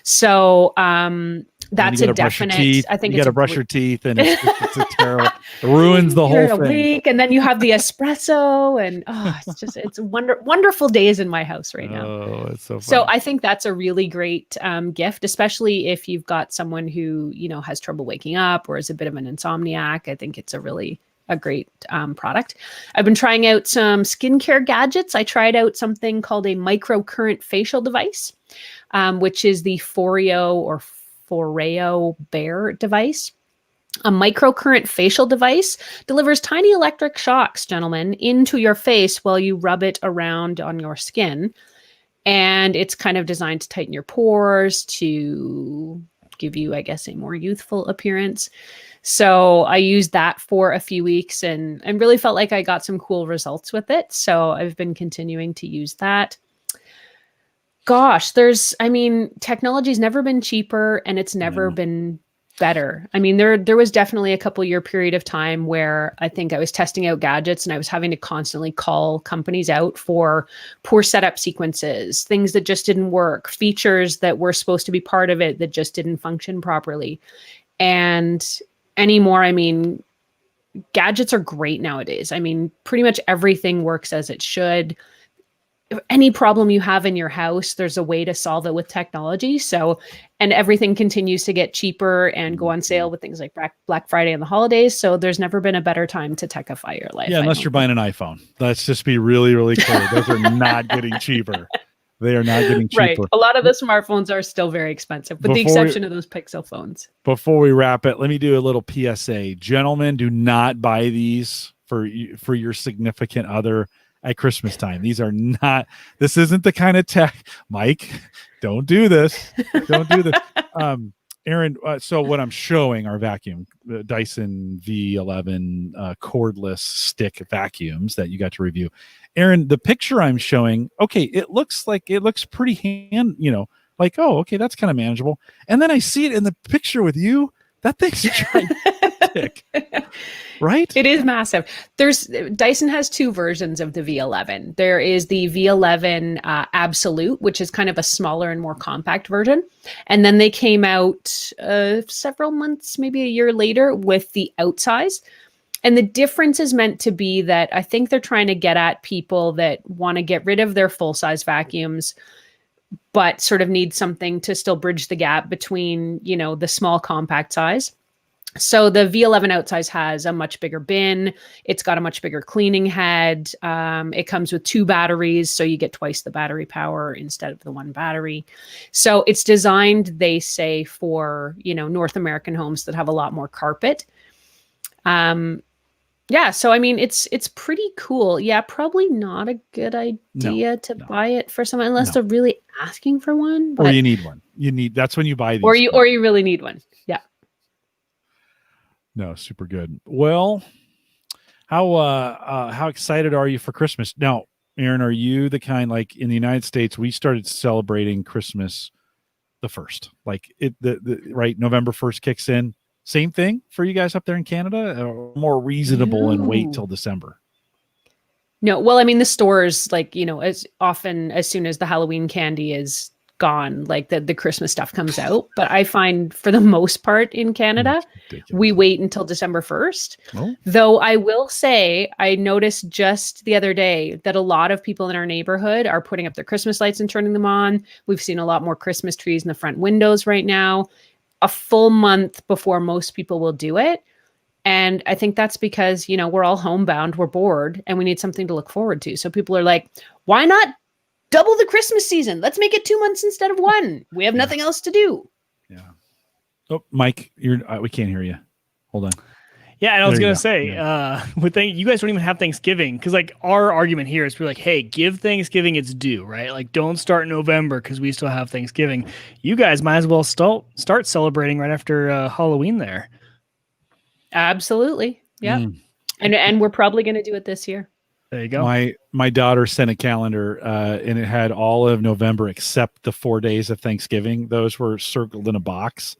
C: So that's a definite. I think
B: you got to brush your teeth, and it's a terrible. It ruins the whole thing.
C: And then you have the espresso, and it's wonderful days in my house right now.
B: Oh, it's so fun.
C: So I think that's a really great gift, especially if you've got someone who has trouble waking up or is a bit of an insomniac. I think it's a really a great product. I've been trying out some skincare gadgets. I tried out something called a microcurrent facial device, which is the Foreo Bear device. A microcurrent facial device delivers tiny electric shocks, gentlemen, into your face while you rub it around on your skin. And it's kind of designed to tighten your pores, to give you, I guess, a more youthful appearance. So I used that for a few weeks and really felt like I got some cool results with it. So I've been continuing to use that. Gosh, technology's never been cheaper and it's never been better. I mean, there was definitely a couple year period of time where I think I was testing out gadgets and I was having to constantly call companies out for poor setup sequences, things that just didn't work, features that were supposed to be part of it that just didn't function properly. And anymore, I mean, gadgets are great nowadays. I mean, pretty much everything works as it should. Any problem you have in your house, there's a way to solve it with technology. So, and everything continues to get cheaper and go on sale with things like Black Friday and the holidays. So there's never been a better time to techify your life.
B: Yeah, unless you're buying an iPhone. Let's just be really, really clear. Those are not getting cheaper. They are not getting cheaper.
C: Right. A lot of the smartphones are still very expensive, with the exception of those Pixel phones.
B: Before we wrap it, let me do a little PSA. Gentlemen, do not buy these for your significant other at Christmas time. This isn't the kind of tech. Mike, don't do this. Don't do this. Aaron, so what I'm showing are vacuum, Dyson V11 cordless stick vacuums that you got to review. Aaron, the picture I'm showing, okay, it looks pretty like, oh, okay, that's kind of manageable. And then I see it in the picture with you. That thing's gigantic. Right?
C: It is massive. Dyson has two versions of the V11. There is the V11 Absolute, which is kind of a smaller and more compact version. And then they came out several months, maybe a year later, with the outsize. And the difference is meant to be that I think they're trying to get at people that want to get rid of their full-size vacuums, but sort of need something to still bridge the gap between, the small compact size. So the V11 outsize has a much bigger bin. It's got a much bigger cleaning head. It comes with 2 batteries, so you get twice the battery power instead of the 1 battery. So it's designed, they say, for, North American homes that have a lot more carpet. Yeah, so I mean, it's pretty cool. Yeah, probably not a good idea to buy it for someone unless they're really asking for one.
B: Or you need one. That's when you buy these.
C: Or you really need one. Yeah.
B: No, super good. Well, how excited are you for Christmas? Now, Aaron, are you the kind, like in the United States, we started celebrating Christmas the 1st, like right, November 1st kicks in. Same thing for you guys up there in Canada, or more reasonable and wait till December?
C: No, well, I mean, the stores, like, as soon as the Halloween candy is gone, like the Christmas stuff comes out. But I find for the most part in Canada, we wait until December 1st. Oh. Though I will say, I noticed just the other day that a lot of people in our neighborhood are putting up their Christmas lights and turning them on. We've seen a lot more Christmas trees in the front windows right now, a full month before most people will do it. And I think that's because, we're all homebound, we're bored, and we need something to look forward to. So people are like, why not double the Christmas season? Let's make it 2 months instead of 1. We have nothing else to do.
B: Yeah. Oh, Mike, we can't hear you. Hold on.
A: Yeah, and I was going to say, you guys don't even have Thanksgiving, because like our argument here is we're like, hey, give Thanksgiving its due, right? Like, don't start in November because we still have Thanksgiving. You guys might as well start celebrating right after Halloween there.
C: Absolutely. Yeah. And we're probably going to do it this year.
A: There you go.
B: My daughter sent a calendar and it had all of November except the 4 days of Thanksgiving. Those were circled in a box.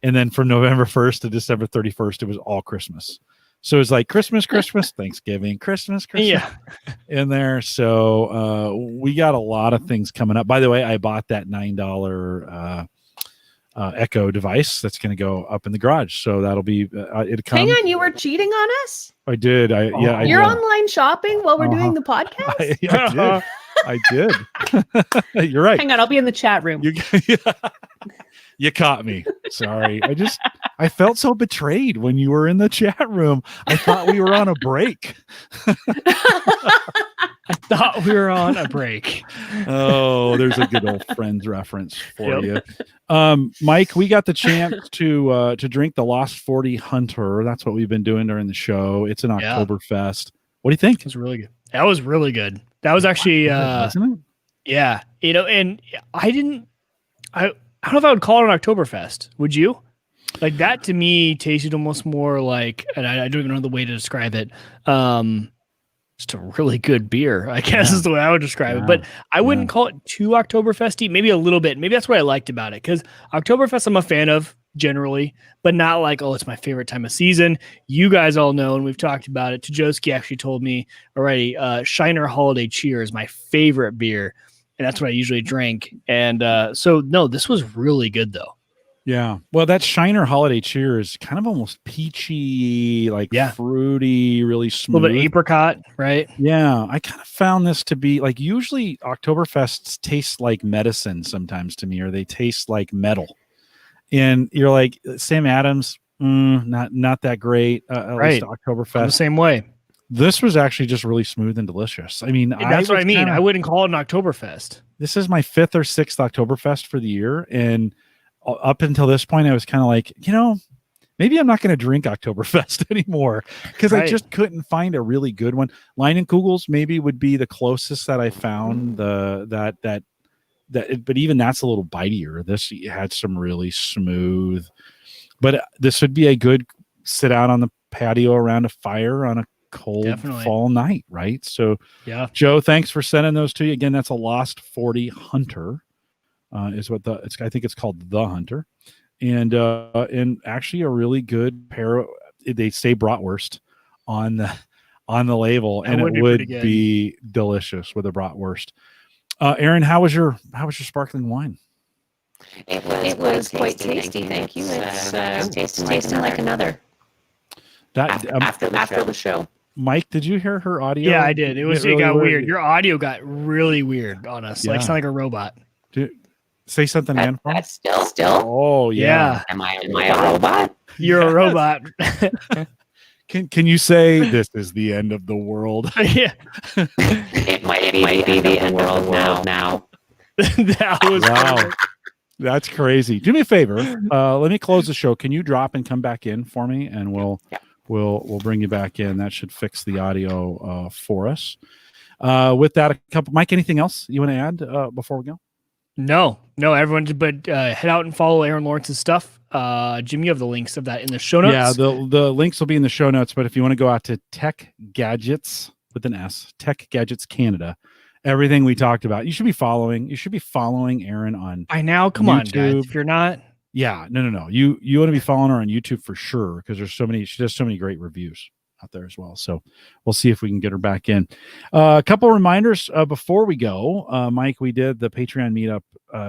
B: And then from November 1st to December 31st, it was all Christmas. So it's like Christmas, Thanksgiving, Christmas in there. So we got a lot of things coming up. By the way, I bought that $9 Echo device that's going to go up in the garage. So that'll be it.
C: Hang on, you were cheating on us?
B: I did.
C: You're online shopping while we're doing the podcast?
B: I did. You're right.
C: Hang on, I'll be in the chat room.
B: You caught me. Sorry. I felt so betrayed when you were in the chat room. I thought we were on a break.
A: I thought we were on a break.
B: Oh, there's a good old Friends reference for you. Mike, we got the chance to drink the Lost 40 Hunter. That's what we've been doing during the show. It's an Oktoberfest. What do you think?
A: It was really good. That was really good. That was actually
B: wasn't it?
A: Yeah. And I don't know if I would call it an Oktoberfest. Would you? Like that to me tasted almost more like, and I don't even know the way to describe it. Just a really good beer, I guess is the way I would describe it. But I wouldn't call it too Oktoberfesty. Maybe a little bit. Maybe that's what I liked about it. Because Oktoberfest I'm a fan of generally, but not like, oh, it's my favorite time of season. You guys all know, and we've talked about it. Tajoski actually told me already, Shiner Holiday Cheer is my favorite beer. And that's what I usually drink. And so, no, this was really good, though.
B: Yeah. Well, that Shiner Holiday Cheer is kind of almost peachy, like fruity, really smooth.
A: A little bit apricot, right?
B: Yeah. I kind of found this to be like usually Oktoberfests taste like medicine sometimes to me, or they taste like metal. And you're like, Sam Adams, not that great. At least Oktoberfest.
A: I'm the same way.
B: This was actually just really smooth and delicious. I mean,
A: that's what I mean. I wouldn't call it an Oktoberfest.
B: This is my 5th or 6th Oktoberfest for the year. And up until this point, I was kind of like, maybe I'm not going to drink Oktoberfest anymore because I just couldn't find a really good one. Leinenkugel's maybe would be the closest that I found. But even that's a little bitier. This had some really smooth, but this would be a good sit out on the patio around a fire on a cold fall night, right? So, Joe, thanks for sending those to you. Again, that's a Lost 40 Hunter. Is what I think it's called the Hunter, and actually a really good pair. They say bratwurst on the label, and it would be delicious with a bratwurst. Aaron, how was your sparkling wine?
D: It was quite tasty. Thank you. It's tasting like another.
B: That
D: after the show.
B: Mike, did you hear her audio?
A: Yeah, I did. It got weird. Your audio got really weird on us. Like sound like a robot.
B: Say something again for me.
D: Still.
B: Oh yeah.
D: Am I a robot?
A: You're a robot.
B: Can you say this is the end of the world?
A: Yeah.
D: It might be the end of the world now.
A: That was
B: wow. That's crazy. Do me a favor. Let me close the show. Can you drop and come back in for me, and we'll bring you back in. That should fix the audio for us. With that, Mike, anything else you want to add before we go?
A: No, everyone, but head out and follow Aaron Lawrence's stuff. Jim, you have the links of that in the show notes.
B: Yeah, the links will be in the show notes, but if you want to go out to Tech Gadgets with an S, Tech Gadgets Canada, everything we talked about, you should be following Aaron on
A: by now. Come on, guys. If you're not.
B: Yeah, no. You want to be following her on YouTube for sure, because she does so many great reviews out there as well. So we'll see if we can get her back in. A couple reminders before we go. Mike, we did the Patreon meetup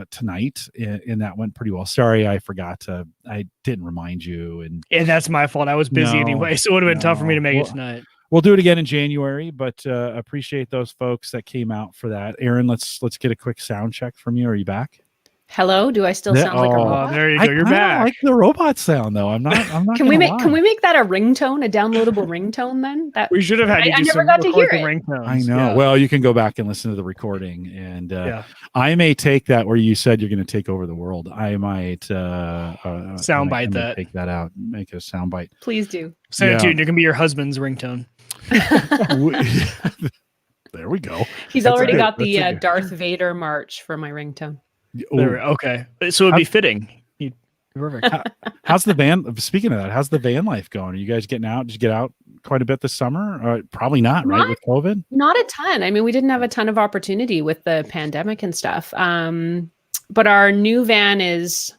B: tonight, and that went pretty well. Sorry, I forgot I didn't remind you. And
A: that's my fault. I was busy anyway, so it would have been tough for me to make it tonight.
B: We'll do it again in January, but appreciate those folks that came out for that. Aaron, let's get a quick sound check from you. Are you back?
C: Hello, do I still sound like a robot?
A: There you go. You're back.
B: I like the robot sound though. I'm not.
C: Can we make that a ringtone, a downloadable ringtone? Then
A: we should have had.
C: I never got to hear it.
A: Ringtones.
B: I know. Yeah. Well, you can go back and listen to the recording, and I may take that where you said you're going to take over the world. I might
A: soundbite that.
B: Take that out. Make it a soundbite.
C: Please do.
A: Send it to you. And it can be your husband's ringtone.
B: There we go.
C: He's already got the Darth Vader march for my ringtone.
A: Okay, so it'd be fitting. Perfect.
B: How's the van? Speaking of that, how's the van life going? Are you guys getting out? Did you get out quite a bit this summer? Probably not, right? With COVID,
C: not a ton. I mean, we didn't have a ton of opportunity with the pandemic and stuff. But our new van is,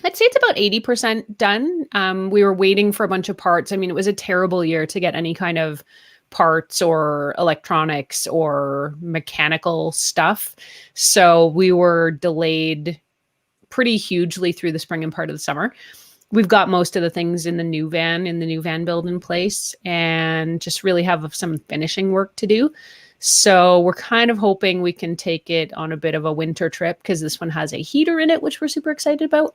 C: I'd say it's about 80% done. We were waiting for a bunch of parts. I mean, it was a terrible year to get any kind of parts or electronics or mechanical stuff. So we were delayed pretty hugely through the spring and part of the summer. We've got most of the things in the new van build in place, and just really have some finishing work to do. So we're kind of hoping we can take it on a bit of a winter trip because this one has a heater in it, which we're super excited about.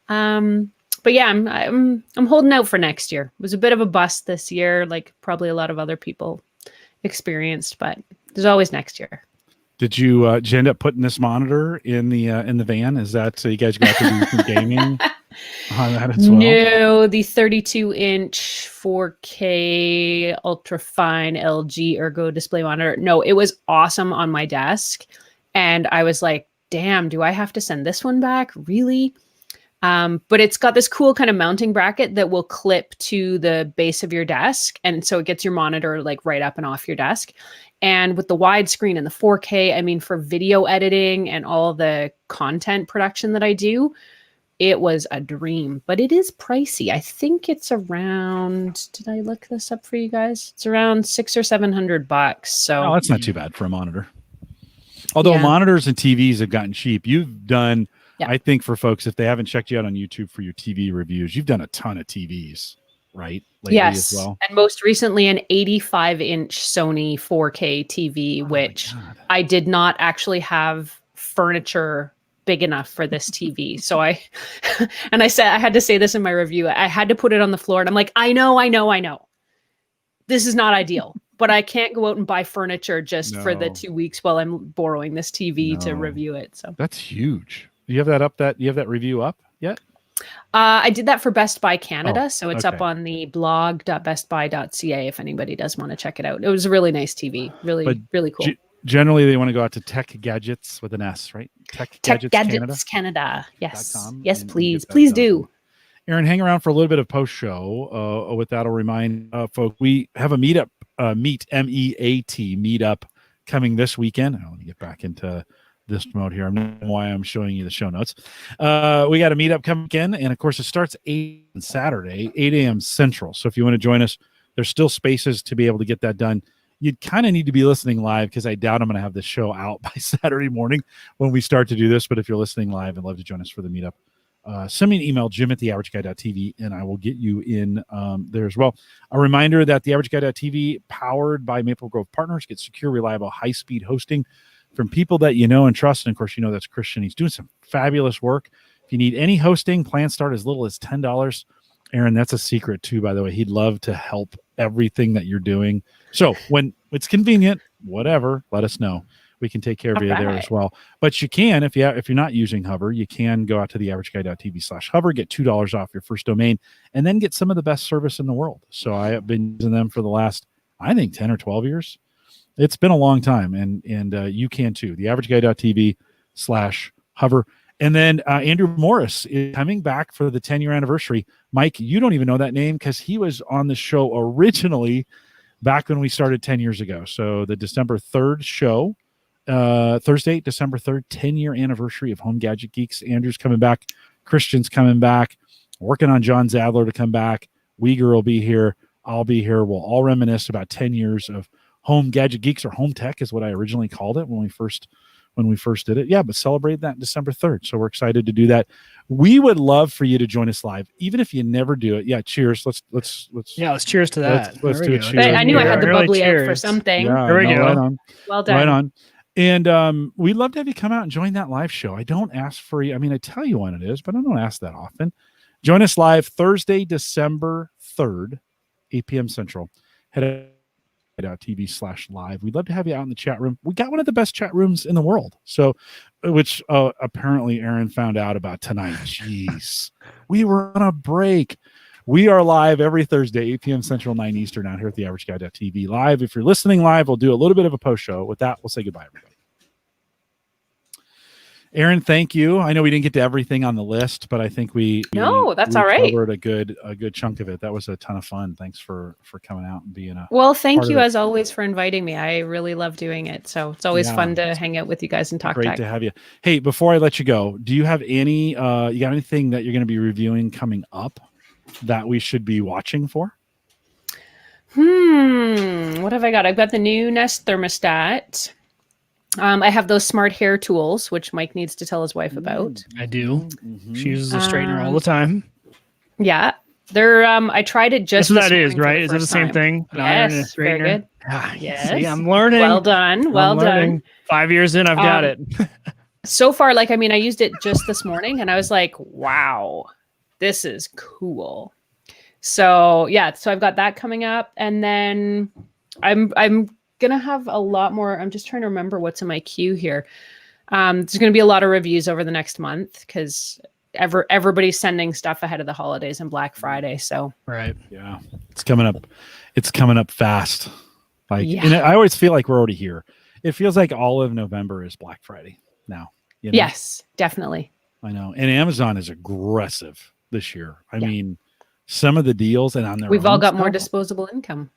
C: But yeah, I'm holding out for next year. It was a bit of a bust this year, like probably a lot of other people experienced, but there's always next year.
B: Did you end up putting this monitor in the van? Is that so you guys got to do some gaming on that as well?
C: No, the 32-inch 4K ultra fine LG Ergo display monitor. No, it was awesome on my desk, and I was like, "Damn, do I have to send this one back? Really?" But it's got this cool kind of mounting bracket that will clip to the base of your desk, and so it gets your monitor like right up and off your desk. And with the widescreen and the 4K, I mean, for video editing and all the content production that I do, it was a dream. But it is pricey. I think it's around. Did I look this up for you guys? It's around $600 or $700. So
B: Oh, that's not too bad for a monitor. Although monitors and TVs have gotten cheap, you've done. Yeah. I think for folks, if they haven't checked you out on YouTube for your TV reviews, you've done a ton of TVs, right? Lately
C: yes.
B: As well.
C: And most recently an 85-inch Sony 4K TV, which I did not actually have furniture big enough for this TV. So I had to say this in my review. I had to put it on the floor and I'm like, I know. This is not ideal, but I can't go out and buy furniture just for the 2 weeks while I'm borrowing this TV to review it. So
B: that's huge. You have that review up yet?
C: I did that for Best Buy Canada, so it's up on the blog.bestbuy.ca if anybody does want to check it out. It was a really nice TV, really cool.
B: Generally, they want to go out to Tech Gadgets with an S, right?
C: Tech Gadgets Canada. Yes, yes, please do.
B: Aaron, hang around for a little bit of post show. With that, I'll remind folks we have a meetup, MEAT meetup coming this weekend. Let me get back into this mode here. I'm not why I'm showing you the show notes. We got a meetup coming in, and of course it starts 8 on Saturday, 8 a.m. Central. So if you want to join us, there's still spaces to be able to get that done. You'd kind of need to be listening live because I doubt I'm going to have the show out by Saturday morning when we start to do this. But if you're listening live and love to join us for the meetup, send me an email, jim@theaverageguy.tv, and I will get you in there as well. A reminder that theaverageguy.tv, powered by Maple Grove Partners, gets secure, reliable, high-speed hosting from people that you know and trust. And of course, you know that's Christian. He's doing some fabulous work. If you need any hosting, plans start as little as $10. Aaron, that's a secret too, by the way. He'd love to help everything that you're doing. So when it's convenient, whatever, let us know. We can take care of you there as well. But you can, if you're not using Hover, you can go out to theaverageguy.tv/Hover, get $2 off your first domain, and then get some of the best service in the world. So I have been using them for the last, I think, 10 or 12 years. It's been a long time, and you can too. theaverageguy.tv/Hover. And then Andrew Morris is coming back for the 10-year anniversary. Mike, you don't even know that name because he was on the show originally back when we started 10 years ago. So the December 3rd show, Thursday, December 3rd, 10-year anniversary of Home Gadget Geeks. Andrew's coming back. Christian's coming back. Working on John Zadler to come back. Uyghur will be here. I'll be here. We'll all reminisce about 10 years of Home Gadget Geeks, or Home Tech is what I originally called it when we first did it. Yeah, but celebrate that December 3rd. So we're excited to do that. We would love for you to join us live, even if you never do it. Yeah, cheers. Let's
A: cheers to that.
B: Let's do a cheers.
C: I knew I had the bubbly out for something.
B: Yeah,
A: there we go.
B: Right on.
C: Well done.
B: Right on. And we'd love to have you come out and join that live show. I don't ask for you. I mean, I tell you when it is, but I don't ask that often. Join us live Thursday, December 3rd, 8 p.m. Central. Head TV/live. We'd love to have you out in the chat room. We got one of the best chat rooms in the world. So, which apparently Aaron found out about tonight. Jeez, we were on a break. We are live every Thursday, 8 p.m. Central, 9 Eastern, out here at theaverageguy.tv live. If you're listening live, we'll do a little bit of a post show. With that, we'll say goodbye, everybody. Aaron, thank you. I know we didn't get to everything on the list, but I think we
C: all right.
B: Covered a good chunk of it. That was a ton of fun. Thanks for coming out and being a
C: thank you as always for inviting me. I really love doing it. So it's always fun to hang out with you guys and talk.
B: Great to have you. Hey, before I let you go, do you have any you got anything that you're going to be reviewing coming up that we should be watching for?
C: What have I got? I've got the new Nest thermostat. I have those smart hair tools, which Mike needs to tell his wife about.
A: I do. Mm-hmm. She uses a straightener all the time.
C: Yeah. They're I tried it just
A: That's what that is, right? Is it the same thing?
C: Yes, very good. Yes.
A: See, I'm learning.
C: Well done. Well
A: I'm
C: done.
A: learning. 5 years in, I've got it.
C: So far, like, I mean, I used it just this morning and I was like, wow, this is cool. So yeah, so I've got that coming up. And then I'm gonna have a lot more. I'm just trying to remember what's in my queue here. There's gonna be a lot of reviews over the next month because everybody's sending stuff ahead of the holidays and Black Friday. So
A: Right.
B: Yeah. It's coming up. It's coming up fast. Like,
C: Yeah.
B: and I always feel like we're already here. It feels like all of November is Black Friday now. You know?
C: Yes, definitely.
B: I know. And Amazon is aggressive this year. I
C: Yeah.
B: mean, some of the deals and on their
C: We've all
B: own
C: got more
B: stuff-
C: disposable income.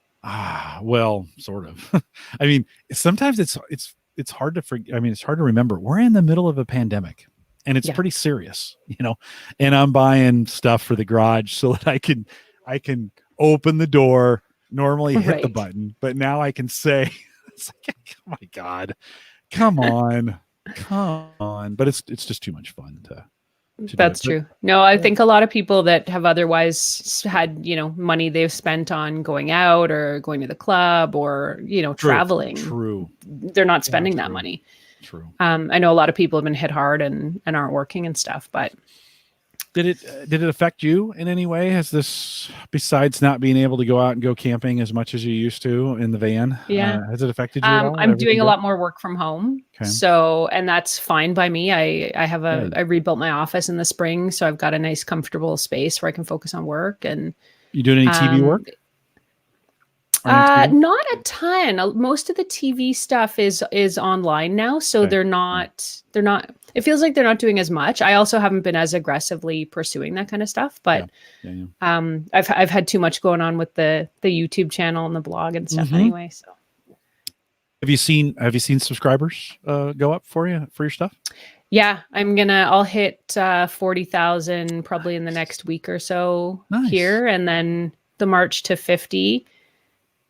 B: well, sort of. I mean, sometimes it's hard to forget. I mean, it's hard to remember. We're in the middle of a pandemic and it's
C: Yeah.
B: pretty serious, you know. And I'm buying stuff for the garage so that I can open the door, normally hit the
C: Right.
B: button, but now I can say, it's like, oh my God, come on. Come on. But it's just too much fun to do
C: That's
B: it. But-
C: true. No, I think a lot of people that have otherwise had, money they've spent on going out or going to the club or,
B: True.
C: traveling,
B: True.
C: they're not spending that
B: true.
C: money.
B: True.
C: I know a lot of people have been hit hard and aren't working and stuff, but
B: Did it affect you in any way? Has this, besides not being able to go out and go camping as much as you used to in the van,
C: Yeah.
B: has it affected you at all?
C: I'm doing
B: Everything
C: a
B: good?
C: lot more work from home.
B: Okay.
C: So, and that's fine by me. I have
B: Good.
C: I rebuilt my office in the spring. So I've got a nice, comfortable space where I can focus on work and,
B: You doing any TV
C: um,
B: work? On your TV?
C: not a ton. Most of the TV stuff is online now, so
B: Okay.
C: they're not. It feels like they're not doing as much. I also haven't been as aggressively pursuing that kind of stuff, but
B: Yeah.
C: I've had too much going on with the YouTube channel and the blog and stuff
B: Mhm.
C: anyway. So
B: Have you seen subscribers go up for your stuff?
C: yeah, I'll hit 40,000 probably in the next week or so
B: Nice.
C: here, and then the march to 50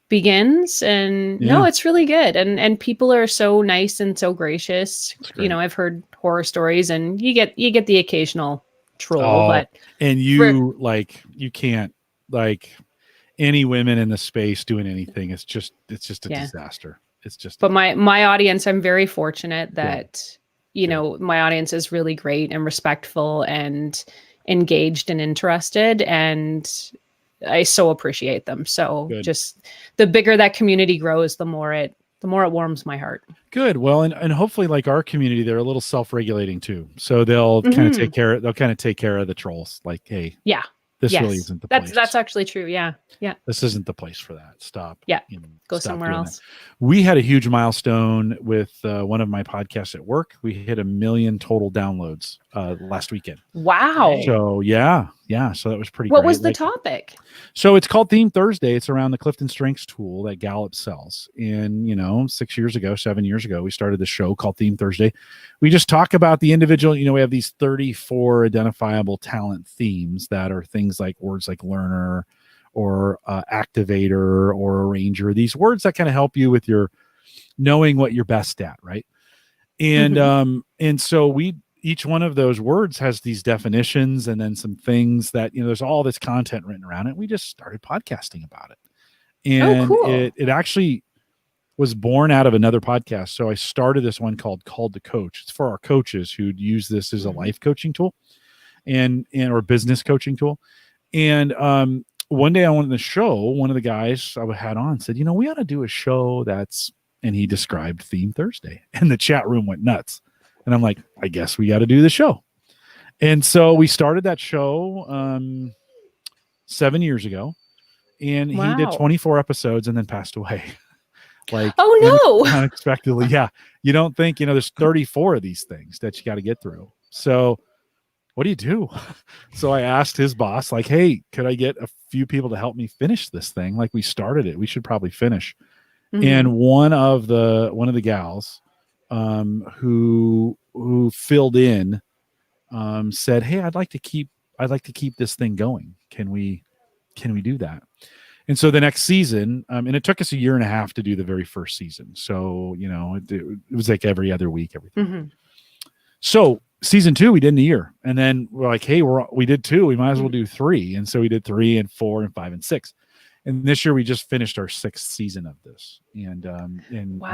C: begins. And
B: Yeah.
C: no, it's really good, and people are so nice and so gracious.
B: That's great.
C: I've heard horror stories, and you get the occasional troll,
B: Oh,
C: but
B: And you you can't any women in the space doing anything. It's just a
C: Yeah.
B: disaster. It's just.
C: but my audience, I'm very fortunate that
B: Good.
C: my audience is really great and respectful and engaged and interested, and I so appreciate them. So
B: Good.
C: just the bigger that community grows, the more it warms my heart.
B: Good. Well, and hopefully, like our community, they're a little self-regulating too. So they'll kind of
C: Mhm.
B: take care. They'll kind of take care of the trolls. Like, hey,
C: Yeah.
B: this
C: Yes.
B: really isn't the place.
C: That's actually true. Yeah. Yeah.
B: This isn't the place for that. Stop.
C: Yeah.
B: You know,
C: Go
B: stop
C: somewhere
B: doing
C: else.
B: that. We had a huge milestone with one of my podcasts at work. We hit 1 million total downloads last weekend.
C: Wow.
B: So yeah. So that was pretty.
C: What
B: great.
C: was the
B: Like,
C: topic?
B: So it's called Theme Thursday. It's around the Clifton Strengths tool that Gallup sells. And 7 years ago, we started the show called Theme Thursday. We just talk about the individual. We have these 34 identifiable talent themes that are things like words like learner or activator or arranger. These words that kind of help you with your knowing what you're best at, right? And and so each one of those words has these definitions and then some things that, there's all this content written around it. We just started podcasting about it. And
C: cool.
B: it actually was born out of another podcast. So I started this one called Called to Coach. It's for our coaches who'd use this as a life coaching tool and or business coaching tool. And one day I wanted to show one of the guys I had on said, we ought to do a show and he described Theme Thursday, and the chat room went nuts. And I'm like, I guess we got to do the show. And so we started that show 7 years ago, and he did
C: Wow.
B: 24 episodes and then passed away.
C: Oh no.
B: Unexpectedly. Yeah. You don't think, there's 34 of these things that you got to get through. So what do you do? So I asked his boss, like, hey, could I get a few people to help me finish this thing? Like, we started it. We should probably finish.
C: Mhm.
B: And one of the gals who filled in said, hey, I'd like to keep this thing going. Can we do that? And so the next season, and it took us 1.5 years to do the very first season. So, it was like every other week, everything.
C: Mhm.
B: So season 2, we did in a year. And then we're like, hey, we did 2. We might as well do 3. And so we did 3 and 4 and 5 and 6. And this year we just finished our 6th season of this. And on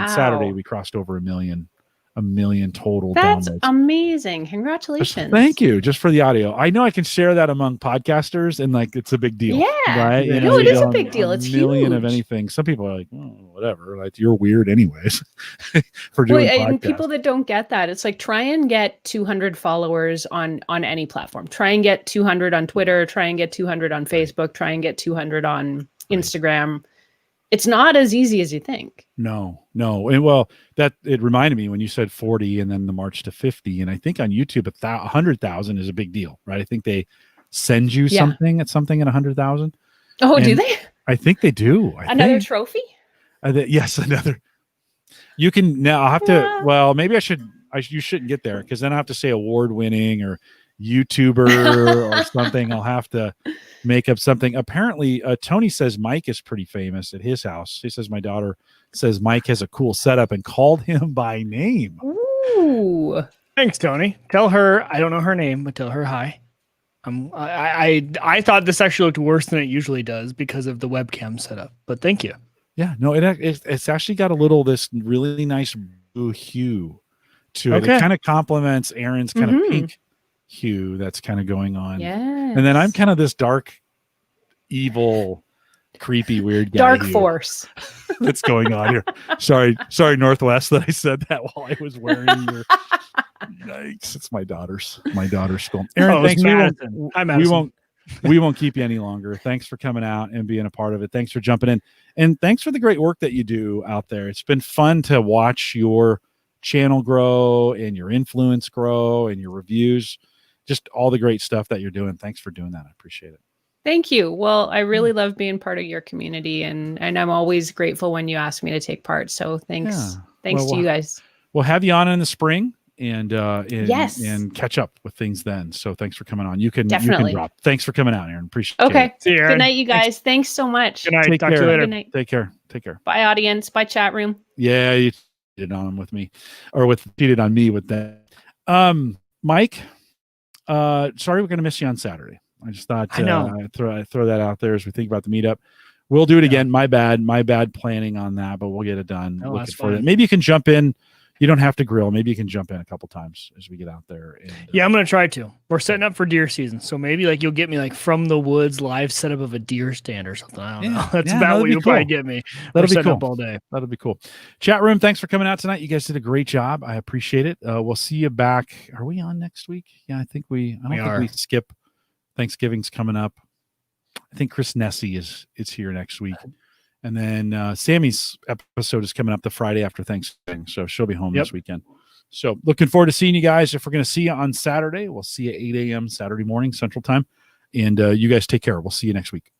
B: Saturday we crossed over a million total
C: That's
B: downloads.
C: amazing. Congratulations.
B: Thank you. Just for the audio. I know I can share that among podcasters and like it's a big deal.
C: Yeah.
B: Right? You
C: No,
B: know,
C: it
B: you
C: is
B: go
C: a big
B: on
C: deal. It's
B: million of
C: huge.
B: anything. Some people are like, oh, whatever. Like you're weird anyways for doing
C: And
B: podcasts.
C: people that don't get that, it's like try and get 200 followers on any platform. Try and get 200 on Twitter. Try and get 200 on Facebook. Try and get 200 on Instagram. It's not as easy as you think.
B: No. And well, that it reminded me when you said 40 and then the march to 50. And I think on YouTube, 100,000 is a big deal, right? I think they send you something at 100,000.
C: Oh, do they?
B: I think they do.
C: Another trophy?
B: Yes, another. You can now. I'll have to. Well, maybe I should. You shouldn't get there because then I have to say award-winning or YouTuber or something. I'll have to make up something. Apparently, Tony says Mike is pretty famous at his house. He says my daughter says Mike has a cool setup and called him by name.
C: Ooh.
A: Thanks, Tony. Tell her I don't know her name, but tell her hi. I thought this actually looked worse than it usually does because of the webcam setup, but thank you.
B: Yeah, no, it's actually got a little this really nice blue hue to it. It kind of complements Aaron's kind of pink hue that's kind of going on.
C: Yeah.
B: And then I'm kind of this dark, evil, creepy, weird guy.
C: Dark
B: here
C: force
B: that's going on here. Sorry, Northwest, that I said that while I was wearing your. Yikes! It's my daughter's school. Aaron, thanks. We won't keep you any longer. Thanks for coming out and being a part of it. Thanks for jumping in, and thanks for the great work that you do out there. It's been fun to watch your channel grow and your influence grow and your reviews. Just all the great stuff that you're doing. Thanks for doing that. I appreciate it.
C: Thank you. Well, I really love being part of your community, and I'm always grateful when you ask me to take part. So thanks to you guys.
B: We'll have you on in the spring and
C: yes,
B: and catch up with things then. So thanks for coming on. You can drop. Thanks for coming out, Aaron. Appreciate it.
C: Okay.
A: See you, Aaron.
C: Good night, you guys. Thanks so much.
A: Good night.
B: Take
A: Talk
B: care.
A: to you later.
C: Good night.
B: Take care.
C: Bye, audience. Bye, chat room.
B: Yeah, you cheated on them with me, or cheated on me with that. Mike, sorry we're gonna miss you on Saturday. I just thought I'd throw that out there as we think about the meetup. We'll do it again. My bad planning on that, but we'll get it done.
A: No,
B: Looking forward to it. Maybe you can jump in. You don't have to grill. Maybe you can jump in a couple times as we get out there. And,
A: yeah, I'm gonna try to. We're setting up for deer season, so maybe like you'll get me like from the woods live setup of a deer stand or something. I don't know. That's about what you'll probably get me.
B: That'll be cool.
A: Up all day.
B: That'll be cool. Chat room, thanks for coming out tonight. You guys did a great job. I appreciate it. We'll see you back. Are we on next week? Yeah, I think I don't think we skip. Thanksgiving's coming up. I think Chris Nessie is here next week. And then Sammy's episode is coming up the Friday after Thanksgiving. So she'll be home this weekend. So looking forward to seeing you guys. If we're going to see you on Saturday, we'll see you at 8 a.m. Saturday morning Central Time. And you guys take care. We'll see you next week.